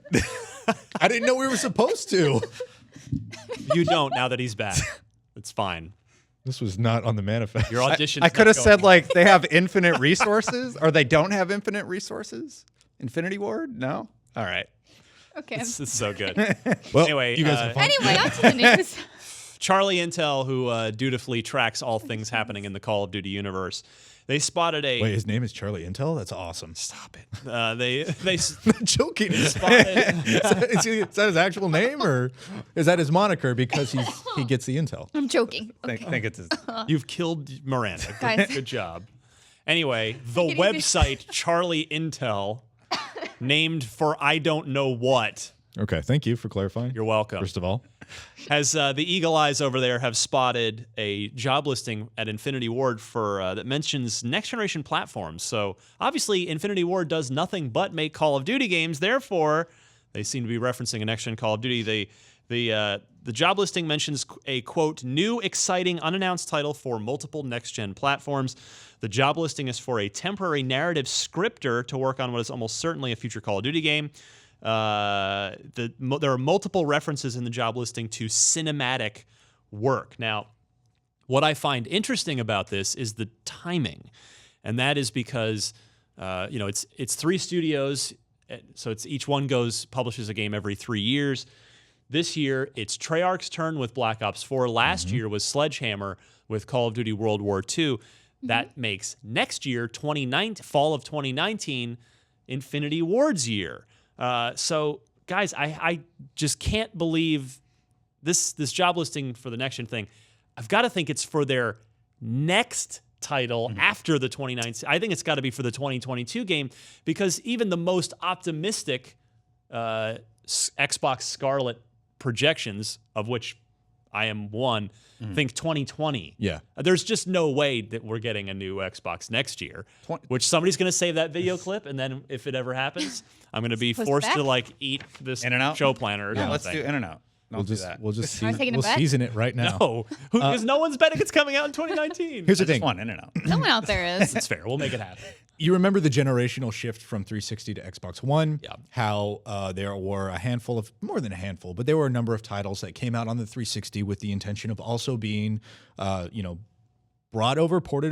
I didn't know we were supposed to. You don't now that he's back. It's fine. This was not on the manifest. Your audition. I could have said like they have infinite resources, or they don't have infinite resources. Infinity Ward? No. All right. Okay. This is so good. Well, Anyway, you guys have fun. Anyway, on to the news. Charlie Intel, who dutifully tracks all things happening in the Call of Duty universe, they spotted a. Wait, his name is Charlie Intel? That's awesome. Stop it. They Not joking. Is spotted. that his actual name, or is that his moniker because he gets the intel? I'm joking. I think it's his. You've killed Miranda. Guys. Good job. Anyway, the Can you be- website Charlie Intel, named for I don't know what. Okay, thank you for clarifying. You're welcome. First of all, Has the eagle eyes over there have spotted a job listing at Infinity Ward for that mentions next generation platforms. So obviously, Infinity Ward does nothing but make Call of Duty games. Therefore, they seem to be referencing a next gen Call of Duty. The job listing mentions a quote new exciting unannounced title for multiple next gen platforms. The job listing is for a temporary narrative scripter to work on what is almost certainly a future Call of Duty game. There are multiple references in the job listing to cinematic work. Now, what I find interesting about this is the timing, and that is because it's 3 studios, so it's each one publishes a game every 3 years. This year, it's Treyarch's turn with Black Ops 4. Last year was Sledgehammer with Call of Duty World War II. That makes next year, fall of 2019, Infinity Ward's year. So, guys, I just can't believe this job listing for the next gen thing. I've got to think it's for their next title after the 2019. I think it's got to be for the 2022 game, because even the most optimistic Xbox Scarlet projections, of which I am one, think 2020. yeah. There's just no way that we're getting a new Xbox next year, which somebody's going to save that video clip, and then if it ever happens, I'm going to be Post it forced back? to like eat this In-N-Out? show planner or Yeah, something. let's do In and Out. Don't do that. We'll just Am I taking it we'll back? season it right now. No, because no one's betting it's coming out in 2019. Here's the I just thing. want In and Out. Someone out there is. It's fair. We'll make it happen. You remember the generational shift from 360 to Xbox One? Yeah. How there were more than a handful, but there were a number of titles that came out on the 360 with the intention of also being, ported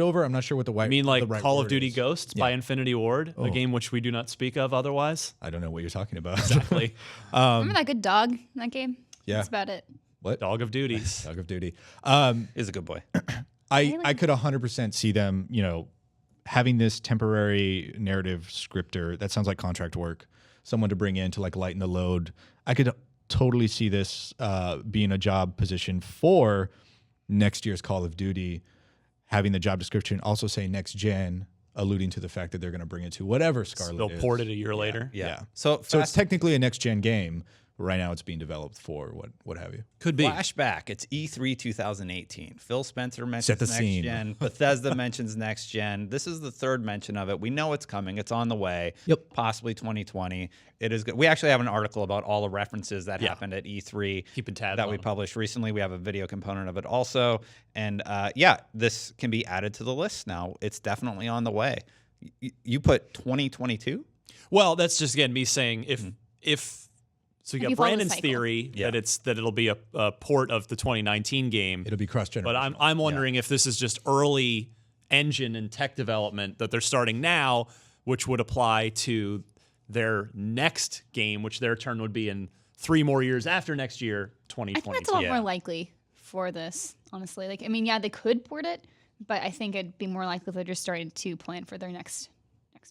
over. I'm not sure what the I mean, like the right Call of word Duty is. Ghosts by Infinity Ward, a game which we do not speak of otherwise. I don't know what you're talking about. Exactly. Remember that good dog in that game? Yeah. That's about it. What? Dog of Duty. Dog of Duty. Is a good boy. I could 100% see them, having this temporary narrative scripter. That sounds like contract work. Someone to bring in to like lighten the load. I could totally see this being a job position for next year's Call of Duty, having the job description also say next gen, alluding to the fact that they're going to bring it to whatever Scarlet They'll is. port it a year later. Yeah. So it's technically a next gen game. Right now, it's being developed for what have you. Could be. flashback. It's E3 2018. Phil Spencer mentions Set the next scene. gen. Bethesda mentions next gen. This is the third mention of it. We know it's coming. It's on the way. Yep. Possibly 2020. It is good. We actually have an article about all the references that happened at E3 Keeping tabs that on we them. published recently. We have a video component of it also. And this can be added to the list now. It's definitely on the way. You put 2022? Well, that's just again me saying if so you If got you follow the Brandon's cycle. theory Yeah. that it'll be a port of the 2019 game. It'll be cross But generational. I'm wondering if this is just early engine and tech development that they're starting now, which would apply to their next game, which their turn would be in 3 more years after next year, I think 2022. that's a lot more likely for this, honestly. Like, I mean, yeah, they could port it, but I think it'd be more likely if they're just starting to plan for their next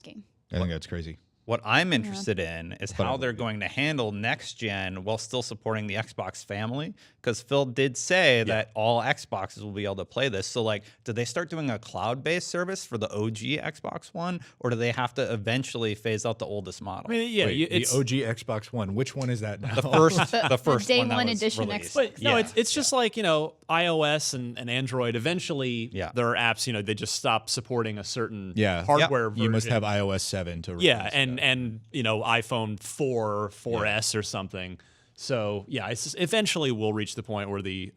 game. I think that's crazy. What I'm interested in is how they're going to handle next gen while still supporting the Xbox family. Because Phil did say that all Xboxes will be able to play this. So, like, do they start doing a cloud-based service for the OG Xbox One, or do they have to eventually phase out the oldest model? I mean, yeah, Wait, it's the OG Xbox One. Which one is that now? the first day one that one was edition released. But no, it's just like, iOS and Android. Eventually, Yeah. there are apps, they just stop supporting a certain Yeah. hardware version. You must have iOS 7 to run Yeah, this and iPhone 4 or 4S or something. So yeah, eventually we'll reach the point where the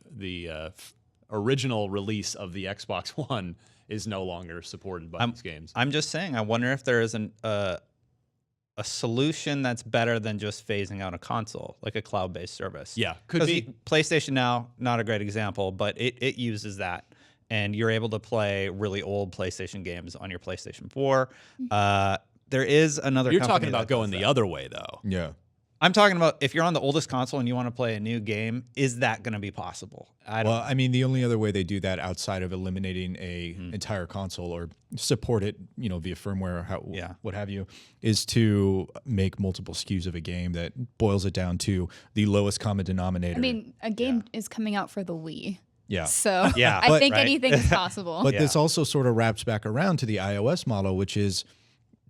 original release of the Xbox One is no longer supported by these games. I'm just saying, I wonder if there is a solution that's better than just phasing out a console, like a cloud-based service. Yeah, could be. PlayStation Now, not a great example, but it uses that. And you're able to play really old PlayStation games on your PlayStation 4. There is another You're company talking about that going does the that. other way, though. Yeah. I'm talking about if you're on the oldest console and you want to play a new game, is that going to be possible? Well, I mean, the only other way they do that outside of eliminating a entire console or support it, via firmware or what have you, is to make multiple SKUs of a game that boils it down to the lowest common denominator. I mean, a game is coming out for the Wii. yeah. So Yeah, I think right. anything is possible. But this also sort of wraps back around to the iOS model, which is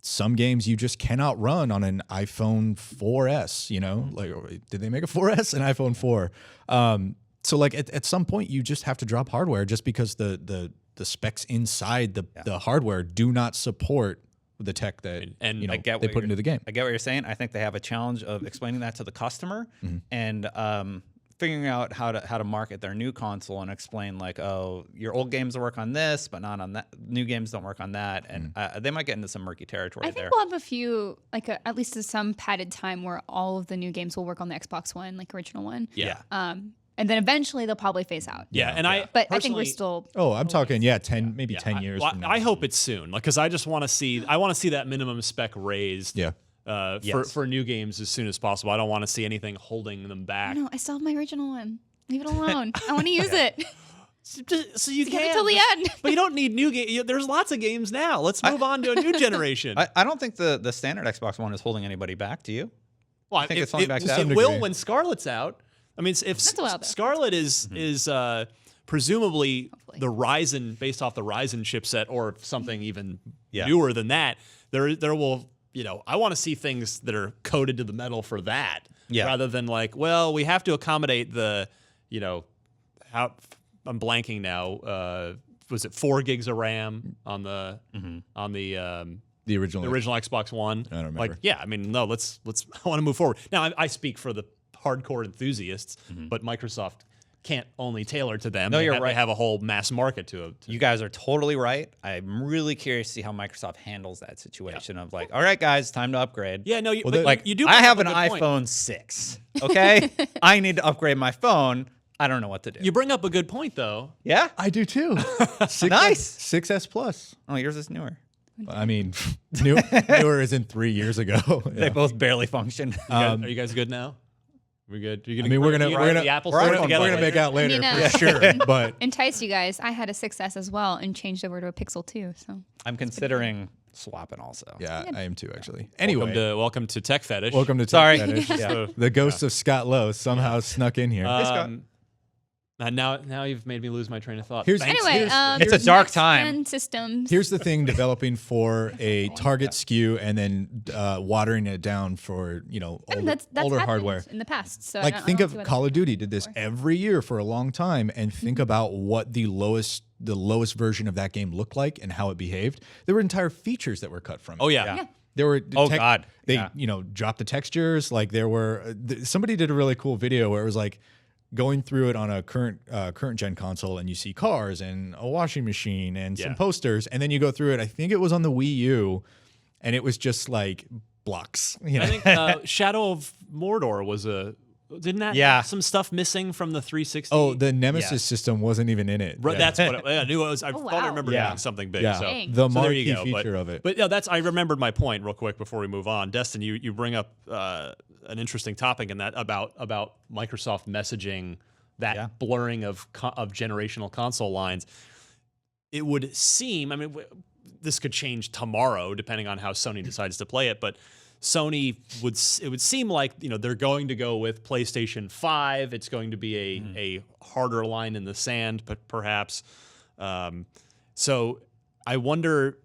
some games you just cannot run on an iPhone 4S, Like, did they make a 4S? An iPhone 4. So, like, at some point, you just have to drop hardware just because the specs inside the hardware do not support the tech that And I get they what put you're- into the game. I get what you're saying. I think they have a challenge of explaining that to the customer and figuring out how to market their new console and explain, like, oh, your old games work on this, but not on that. New games don't work on that, and they might get into some murky territory I think there. we'll have a few, at least some padded time where all of the new games will work on the Xbox One, like original one. Yeah. And then eventually they'll probably phase out. Yeah, and But I think we're personally- still. Oh, I'm talking, 10, maybe 10 years Well, from now. I hope it's soon, because I just want to see that minimum spec raised. Yeah. For new games as soon as possible. I don't want to see anything holding them back. No, I still have my original one. Leave it alone. I want to use it. So you Get it can till the end. but you don't need new games. There's lots of games now. Let's move on to a new generation. I don't think the standard Xbox One is holding anybody back. Do you? Well, I think it's only back to it that. will when Scarlet's out. I mean, if That's a while, though. Scarlet is presumably the Ryzen, based off the Ryzen chipset, or something even newer than that, there will, I want to see things that are coded to the metal for that, rather than like, well, we have to accommodate the, how I'm blanking now. Was it 4 gigs of RAM on the The original. Xbox One? I don't remember. Like, yeah, I mean, no, let's. I want to move forward. Now, I speak for the hardcore enthusiasts, but Microsoft can't only tailor to them. No, you're They right. have a whole mass market to it. You guys are totally right. I'm really curious to see how Microsoft handles that situation of like, all right, guys, time to upgrade. Yeah, no, you, Well, but Like, you do. I bring have up an a good point. iPhone 6. Okay, I need to upgrade my phone. I don't know what to do. You bring up a good point, though. Yeah. I do too. 6S, Nice. 6S Plus. Oh, yours is newer. I mean, newer isn't 3 years ago. They both barely function. Are you guys good now? We good? You're I mean, we're gonna the Apple we're Store gonna- together we're gonna make later? out later I mean, for sure. But Entice you guys. I had a 6S as well and changed over to a Pixel 2. So I'm considering swapping also. yeah, I am too actually. Anyway, Welcome to Tech Fetish. welcome to Tech Sorry. Fetish. Yeah. The ghost of Scott Lowe somehow snuck in here. Now you've made me lose my train of thought. Here's- Thanks. anyway, It's a dark next time. gen systems. Here's the thing: developing for a target SKU and then watering it down for that's older happened hardware. in the past. So Like, think of Call it. of Duty did this every year for a long time, and think about what the lowest version of that game looked like and how it behaved. There were entire features that were cut from it. Oh yeah. Yeah. There were Oh, God. They Yeah. dropped the textures. Like there were somebody did a really cool video where it was like going through it on a current gen console, and you see cars and a washing machine and some posters, and then you go through it. I think it was on the Wii U, and it was just like blocks. I think Shadow of Mordor was didn't that have some stuff missing from the 360? Oh, the Nemesis system wasn't even in it. Right, that's what I knew. It was. I Oh, thought I wow. remember Yeah. doing something big. Yeah, So, Dang. the so there marquee you go. feature of it. But yeah, I remembered my point real quick before we move on. Destin, you bring up an interesting topic in that about Microsoft messaging that blurring of generational console lines. It would seem, I mean, this could change tomorrow depending on how Sony decides to play it, but Sony it would seem like they're going to go with PlayStation 5. It's going to be a harder line in the sand, but perhaps. So I wonder.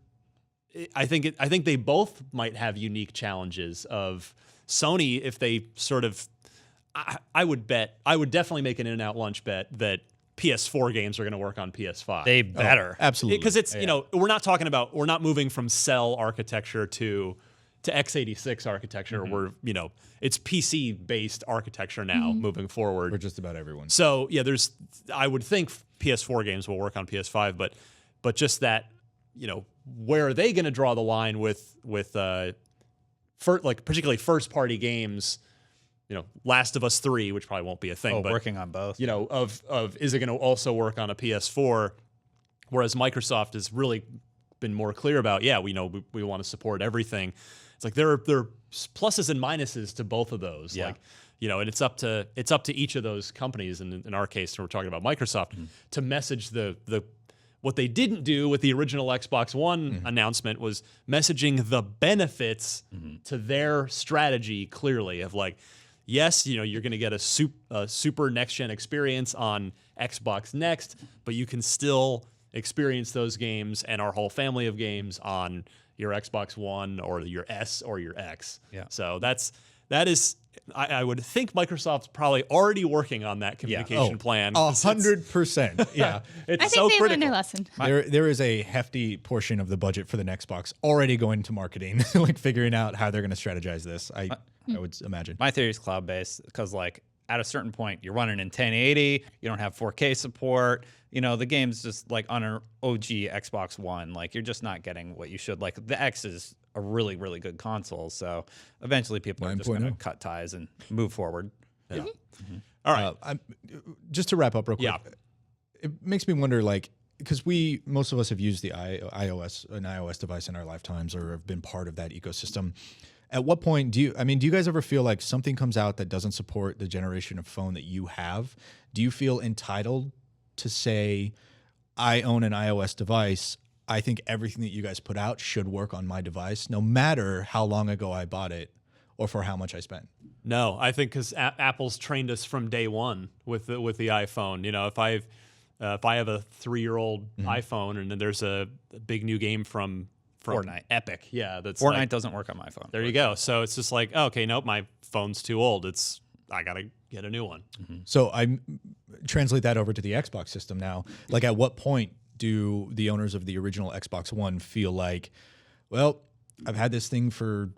I think they both might have unique challenges. Of Sony, if they sort of, I would definitely make an in-and-out lunch bet that PS4 games are going to work on PS5. They better. Absolutely. Because it's we're not moving from cell architecture to x86 architecture. We're it's PC based architecture now moving forward. For just about everyone. So yeah, I would think PS4 games will work on PS5, but just that where are they going to draw the line with particularly first party games? Last of Us 3, which probably won't be a thing, but working on both. Of is it going to also work on a PS4? Whereas Microsoft has really been more clear about, we want to support everything. It's like there are pluses and minuses to both of those. Yeah. And it's up to each of those companies, and in our case, we're talking about Microsoft, to message the what they didn't do with the original Xbox One announcement was messaging the benefits to their strategy clearly of like, yes, you're going to get a super next-gen experience on Xbox Next, but you can still experience those games and our whole family of games on your Xbox One or your S or your X. Yeah. So that is. I would think Microsoft's probably already working on that communication plan. 100%. Yeah. It's I think so they critical. learned their lesson. There is a hefty portion of the budget for the next box already going to marketing, like figuring out how they're going to strategize this. I would imagine. My theory is cloud-based because, like, at a certain point, you're running in 1080. You don't have 4K support. The game's just like on an OG Xbox One. Like, you're just not getting what you should. Like, the X is a really, really good console. So eventually, people are just going to cut ties and move forward. Yeah. All right. Just to wrap up real quick. Yeah. It makes me wonder, like, because most of us have used an iOS device in our lifetimes or have been part of that ecosystem. At what point do you guys ever feel like something comes out that doesn't support the generation of phone that you have? Do you feel entitled to say, I own an iOS device, I think everything that you guys put out should work on my device, no matter how long ago I bought it or for how much I spent? No, I think because Apple's trained us from day one with the iPhone. If I have a 3-year-old iPhone and then there's a big new game from Fortnite. Epic, that's Fortnite doesn't work on my phone. There you go. So it's just like, okay, nope, my phone's too old. I gotta get a new one. So I translate that over to the Xbox system now. Like, at what point do the owners of the original Xbox One feel like, well, I've had this thing for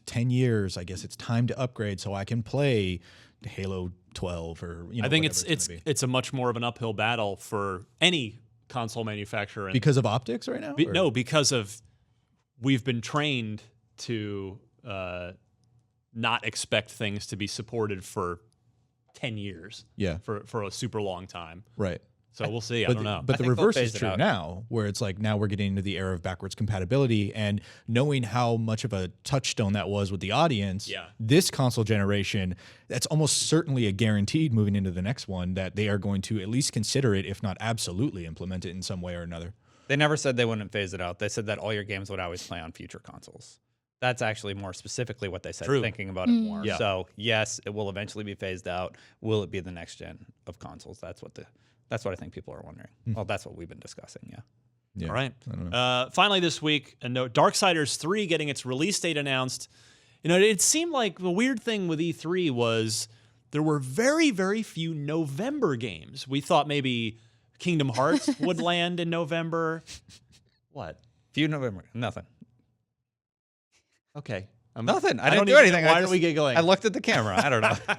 10 years. I guess it's time to upgrade so I can play Halo 12 or I think it's a much more of an uphill battle for any console manufacturer. Because of optics right now? No, because of we've been trained to not expect things to be supported for 10 years. Yeah. For a super long time. Right. So we'll see. I don't know. But the think they'll reverse is phase it true out. now, where it's like now we're getting into the era of backwards compatibility, and knowing how much of a touchstone that was with the audience. Yeah. This console generation, that's almost certainly a guaranteed moving into the next one that they are going to at least consider it, if not absolutely implement it in some way or another. They never said they wouldn't phase it out. They said that all your games would always play on future consoles. That's actually more specifically what they said, True. thinking about it more. Yeah. So, yes, it will eventually be phased out. Will it be the next gen of consoles? That's what I think people are wondering. Well, that's what we've been discussing, yeah. Yeah. All right. Finally this week, a note, Darksiders 3 getting its release date announced. It seemed like the weird thing with E3 was there were very, very few November games. We thought maybe Kingdom Hearts would land in November. What? Few November, nothing. Okay. Nothing. I don't didn't do even anything. know. Why are we giggling? I looked at the camera. I don't know.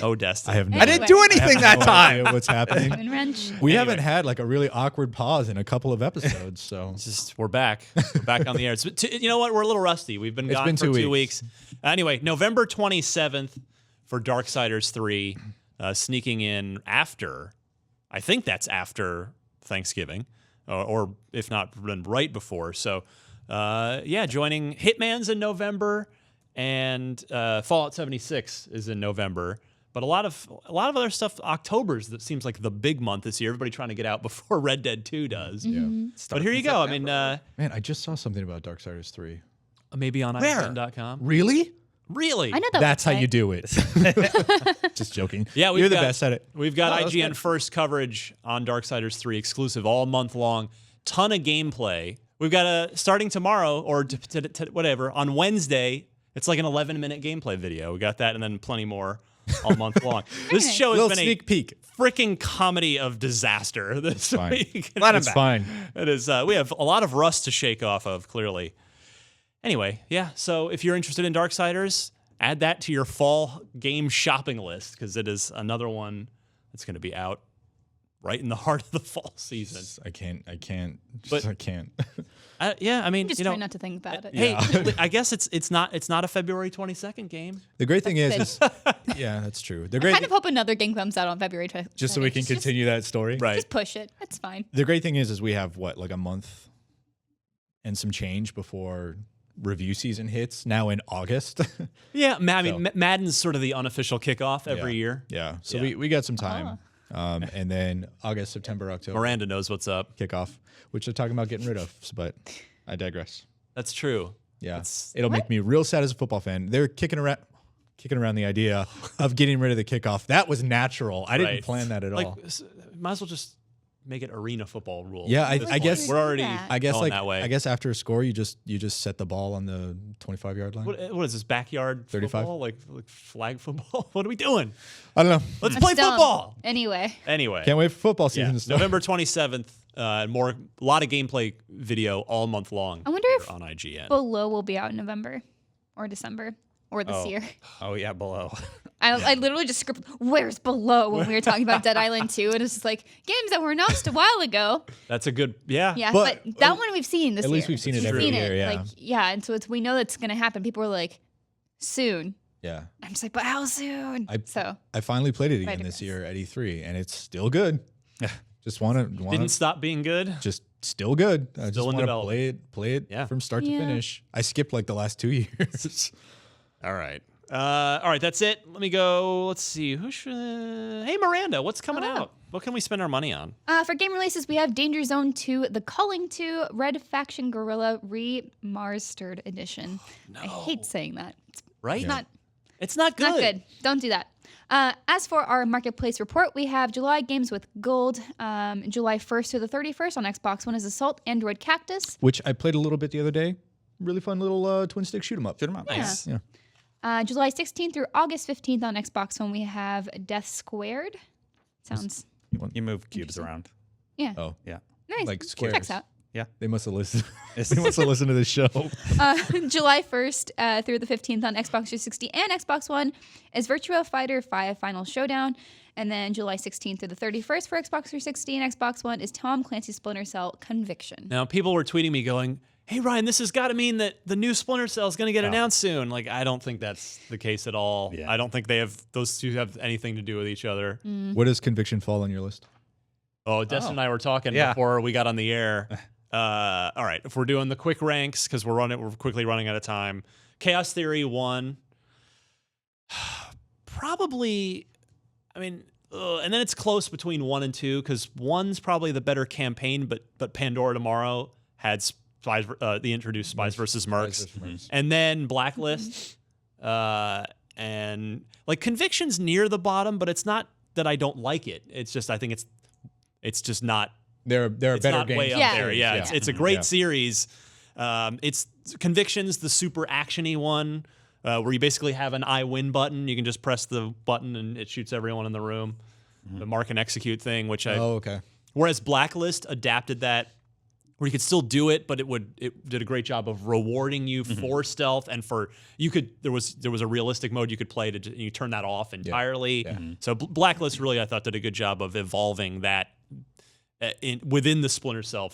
Oh, Destiny. I have no I didn't do anything that no time. idea what's happening. Human wrench. We haven't had like a really awkward pause in a couple of episodes, so We're back. We're back on the air. You know what? We're a little rusty. We've been gone for 2 weeks. Anyway, November 27th for Darksiders 3, sneaking in after, I think that's after Thanksgiving, or if not, right before. So, joining Hitman's in November, and Fallout 76 is in November. But a lot of other stuff. October's that seems like the big month this year. Everybody trying to get out before Red Dead 2 does. yeah. But here you go. I mean, Man, I just saw something about Darksiders 3. Maybe on Where? IGN.com. Really? Really? I know that. That's how website. you do it. Just joking. Yeah, you're the best at it. We've got Oh, that's IGN good. first coverage on Darksiders 3 exclusive all month long. Ton of gameplay. We've got starting tomorrow or whatever on Wednesday. It's like an 11-minute gameplay video. We got that and then plenty more all month long. This nice. show has Little been sneak peek. a freaking comedy of disaster this Fine. week. It's fine. It is. We have a lot of rust to shake off of, clearly. Anyway, yeah. So if you're interested in Darksiders, add that to your fall game shopping list because it is another one that's going to be out right in the heart of the fall season. I can't. But- I can't. Yeah, I mean, Just you know, try not to think about it. hey, I guess it's not a February 22nd game. The great thing is, That's yeah, that's true. The I great kind of hope another game comes out on February 20th. just so we can continue that story. Right. Just push it. That's fine. The great thing is we have what, like a month and some change before review season hits. Now in August. Yeah, I mean, So- Madden's sort of the unofficial kickoff every year. Yeah. So Yeah. we got some time. And then August, September, October Miranda knows what's up. kickoff, which they're talking about getting rid of. But I digress. That's true. Yeah, It's- it'll make me real sad as a football fan. They're kicking around the idea of getting rid of the kickoff. That was natural. I didn't Right. plan that at Like, all. might as well just make it arena football rule. Yeah, at this I point. guess- we're already. that. I guess going like that way. I guess after a score, you just set the ball on the 25-yard line. What is this, backyard 35? football? Like flag football? What are we doing? I don't know. Let's I'm play stoned. football. Anyway. Anyway, Can't wait for football yeah. season to start. November 27th. A lot of gameplay video all month long. I wonder here if on IGN. Below will be out in November or December or this year. Oh yeah, below. I literally just scribbled, where's Below when we were talking about Dead Island 2. And it's just like games that were announced a while ago. That's a good. Yeah. Yeah, But, but that one we've seen this at year. least we've seen it We've every seen year, yeah. Like, yeah, and so we know that's going to happen. People are like, soon. Yeah, I'm just like, but how soon? I finally played it again Right, this it year at E3, and it's still good. Just want Didn't to stop being good. just still good. I just Still in want to development. play it Yeah. from start to Yeah. finish. I skipped like the last 2 years. All right. All right, that's it. Let me go. Let's see. Hey, Miranda, what's coming Hello. out? What can we spend our money on? For game releases, we have Danger Zone 2, The Calling 2, Red Faction Guerrilla Remastered Edition. I hate saying that. It's Right? not It's not good. Not good. Don't do that. As for our marketplace report, we have July games with gold. July 1st through the 31st on Xbox One is Assault, Android Cactus. Which I played a little bit the other day. Really fun little twin stick shoot 'em up. Nice. Yeah. July 16th through August 15th on Xbox One, we have Death Squared. Sounds You move cubes around. yeah, Oh, Yeah. nice. like Checks squares. out. They must have listened. They must have listened to this show. July 1st through the 15th on Xbox 360 and Xbox One is Virtua Fighter 5 Final Showdown. And then July 16th through the 31st for Xbox 360 and Xbox One is Tom Clancy's Splinter Cell Conviction. Now, people were tweeting me going, hey, Ryan, this has got to mean that the new Splinter Cell is going to get announced soon. Like, I don't think that's the case at all. Yeah. I don't think those two have anything to do with each other. Where does Conviction fall on your list? Oh, Destin and I were talking Yeah. before we got on the air. All right, if we're doing the quick ranks, because we're quickly running out of time. Chaos Theory 1. Probably, I mean, and then it's close between 1 and 2, because 1's probably the better campaign, but Pandora Tomorrow had Spies, they introduced Spies versus Mercs. And then Blacklist. And like Conviction's near the bottom, but it's not that I don't like it. It's just I think it's just not There are it's better not games. way up Yeah. there. Yeah, Yeah. it's a great Yeah. series. It's Convictions, the super actiony one, where you basically have an I win button. You can just press the button and it shoots everyone in the room. The mark and execute thing, which Oh, okay. whereas Blacklist adapted that, where you could still do it, but it did a great job of rewarding you for stealth and for there was a realistic mode you could play to you turn that off entirely. So Blacklist really I thought did a good job of evolving that within the Splinter Cell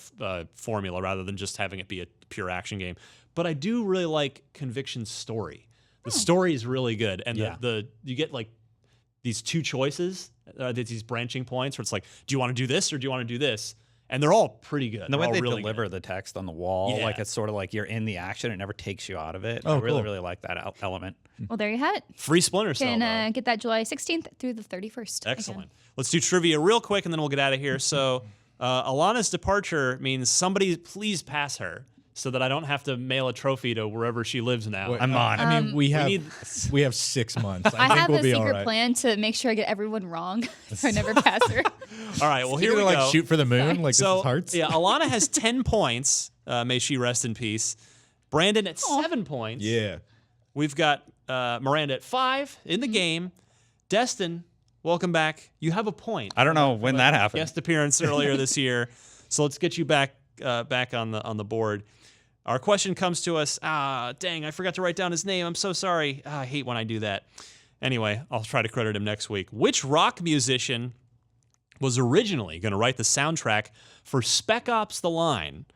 formula rather than just having it be a pure action game. But I do really like Conviction's story. The story is really good, and you get like these two choices, these branching points where it's like, do you want to do this or do you want to do this? And they're all pretty good. And the way They're all they really deliver good. the text on the wall, Yeah. like it's sort of like you're in the action. It never takes you out of it. Oh, I really, cool. really like that element. Well, there you have it. Free Splinter Cell. Can get that July 16th through the 31st. again. Excellent. Let's do trivia real quick and then we'll get out of here. So Alana's departure means somebody please pass her. so that I don't have to mail a trophy to wherever she lives now. I'm on. I mean, we need- have 6 months. I think have we'll a be all secret right. plan to make sure I get everyone wrong so I never pass her. All right, well, here You're we gonna go. like shoot for the moon, like this So, is hearts. yeah, Alana has 10 points. May she rest in peace. Brandon at 7 points. Yeah. We've got Miranda at 5 in the game. Destin, welcome back. You have a point. I don't know when that happened. Guest appearance earlier this year. So let's get you back on the board. Our question comes to us. Dang, I forgot to write down his name. I'm so sorry. I hate when I do that. Anyway, I'll try to credit him next week. Which rock musician was originally going to write the soundtrack for Spec Ops: The Line,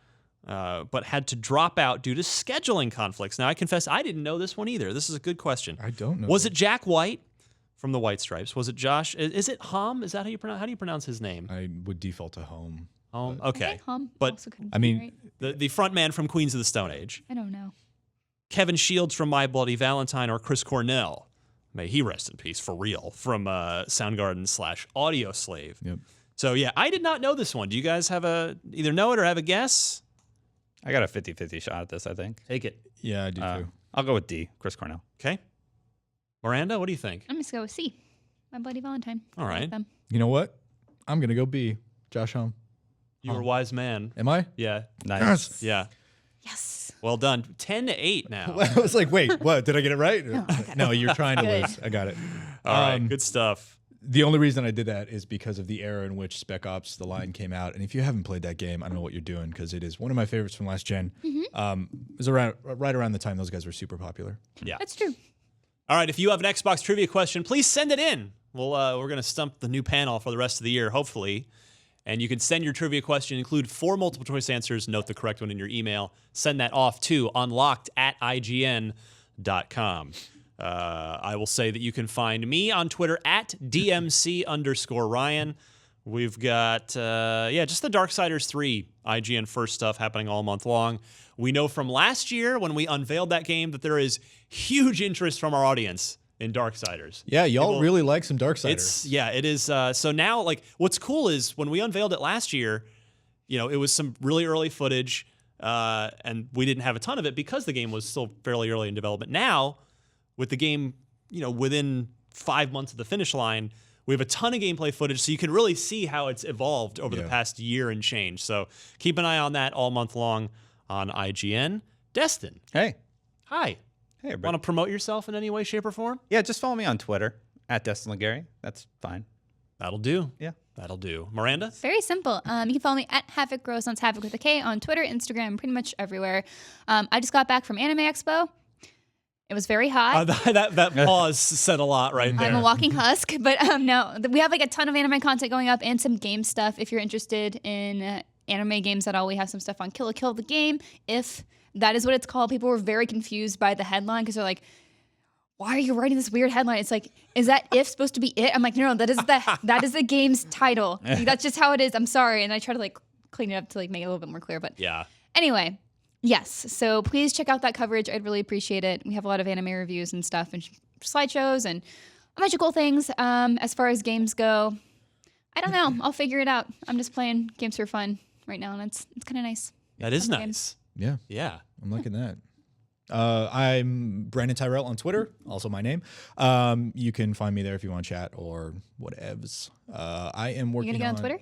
but had to drop out due to scheduling conflicts? Now, I confess I didn't know this one either. This is a good question. I don't know. Was it Jack White from the White Stripes? Was it Josh? Is it Hom? Is that how you pronounce? How do you pronounce his name? I would default to home. Hom. Okay. But But I mean, right? the front man from Queens of the Stone Age, I don't know. Kevin Shields from My Bloody Valentine, or Chris Cornell, may he rest in peace for real, from Soundgarden / Audio Slave. Yep. So yeah, I did not know this one. Do you guys have either know it or have a guess? I got a 50-50 shot at this, I think. Take it. Yeah, I do too. I'll go with D, Chris Cornell. Okay. Miranda, what do you think? I'm just going to go with C. My Bloody Valentine. All I like right. them. You know what? I'm gonna go B. Josh Home. You were a wise man. Am I? Yeah. Nice. Yeah. Yes. Well done. 10-8 now. I was like, wait, what? Did I get it right? okay. No, you're trying to Good. lose. I got it. All right. Good stuff. The only reason I did that is because of the era in which Spec Ops: The Line came out. And if you haven't played that game, I don't know what you're doing because it is one of my favorites from last gen. It was right around the time those guys were super popular. Yeah. That's true. All right. If you have an Xbox trivia question, please send it in. We're going to stump the new panel for the rest of the year, hopefully. And you can send your trivia question, include 4 multiple choice answers, note the correct one in your email. Send that off to unlocked@ign.com. I will say that you can find me on Twitter at DMC_Ryan. We've got, just the Darksiders 3 IGN first stuff happening all month long. We know from last year when we unveiled that game that there is huge interest from our audience in Darksiders. Yeah, y'all really like some Darksiders. It is. So now, like, what's cool is when we unveiled it last year, it was some really early footage, and we didn't have a ton of it because the game was still fairly early in development. Now, with the game, within 5 months of the finish line, we have a ton of gameplay footage, so you can really see how it's evolved over the past year and change. So keep an eye on that all month long on IGN. Destin. Hey. Hi. Hey, everybody. Want to promote yourself in any way, shape, or form? Yeah, just follow me on Twitter at Destin Legary. That's fine. That'll do. Yeah. That'll do. Miranda? Very simple. You can follow me at Havoc Gross, that's Havoc with a K, on Twitter, Instagram, pretty much everywhere. I just got back from Anime Expo. It was very hot. That pause said a lot right there. I'm a walking husk, but no, we have like a ton of anime content going up and some game stuff. If you're interested in anime games at all, we have some stuff on Kill la Kill the game. If that is what it's called, people were very confused by the headline because they're like, "Why are you writing this weird headline?" It's like, is that if supposed to be it? I'm like, no, that is the game's title. Like, that's just how it is. I'm sorry, and I try to like clean it up to like make it a little bit more clear. But Yeah. anyway. Yes, so please check out that coverage. I'd really appreciate it. We have a lot of anime reviews and stuff and slideshows and a bunch of cool things. As far as games go, I don't know. I'll figure it out. I'm just playing games for fun right now, and it's kind of nice. That is Fun nice. Yeah, Yeah. I'm liking that. I'm Brandon Tyrell on Twitter, also my name. You can find me there if you want to chat or whatevs. I am You working gonna get on Twitter?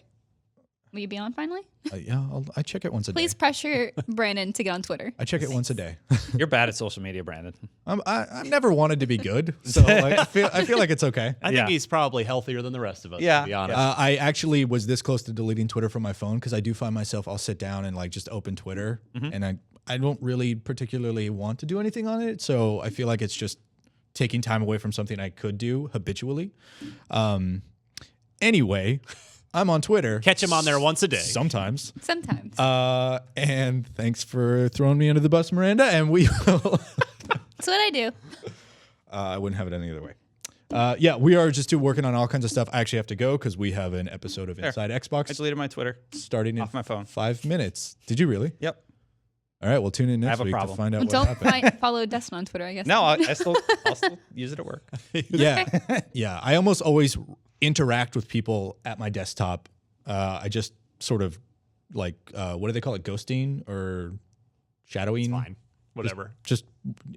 Will you be on finally? I check it once a Please day. pressure Brandon to get on Twitter. I check it once a day. You're bad at social media, Brandon. I've never wanted to be good, so like, I feel like it's okay. I think he's probably healthier than the rest of us, Yeah. to be honest. I actually was this close to deleting Twitter from my phone because I do find myself, I'll sit down and like just open Twitter and I don't really particularly want to do anything on it. So I feel like it's just taking time away from something I could do habitually. Anyway, I'm on Twitter. Catch him on there once a day. Sometimes. Sometimes. And thanks for throwing me under the bus, Miranda. And we will. That's what I do. I wouldn't have it any other way. We are just working on all kinds of stuff. I actually have to go because we have an episode of Inside Xbox I deleted my Twitter. starting in off my phone. 5 minutes. Did you really? Yep. All right, well, tune in next have a week to problem. find out what Don't happened. follow Destin on Twitter, I guess. No, I'll still use it at work. Yeah. Yeah. I almost always interact with people at my desktop. I just sort of like, what do they call it? Ghosting or shadowing. Fine. Whatever. Just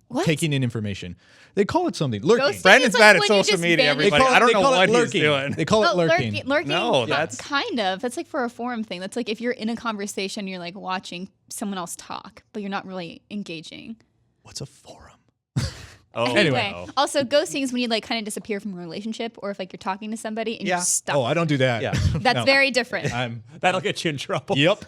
What? taking in information. They call it something. Lurking. Ghosting? Brandon's It's like bad at when you social just media, vanish. everybody. I don't know what he's lurking. doing. They call it Oh, lurking. lurking. No, that's- kind of. That's like for a forum thing. That's like if you're in a conversation, you're like watching someone else talk, but you're not really engaging. What's a forum? Oh, Anyway. no. Also, ghosting is when you like kind of disappear from a relationship, or if like you're talking to somebody and Yeah. you stop. Oh, I don't do that. Yeah. That's No. very different. That'll get you in trouble. Yep.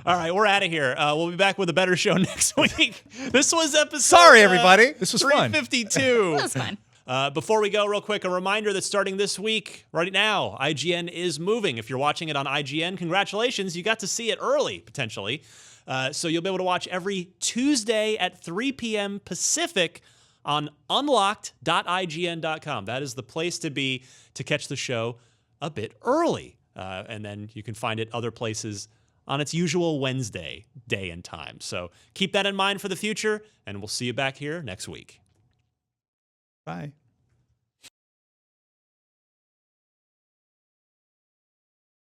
All right, we're out of here. We'll be back with a better show next week. This was episode. Sorry, everybody. This was fun. 352. That was fun. Before we go, real quick, a reminder that starting this week, right now, IGN is moving. If you're watching it on IGN, congratulations. You got to see it early, potentially. So you'll be able to watch every Tuesday at 3 p.m. Pacific on unlocked.ign.com. That is the place to be to catch the show a bit early. And then you can find it other places on its usual Wednesday day and time. So keep that in mind for the future, and we'll see you back here next week. Bye.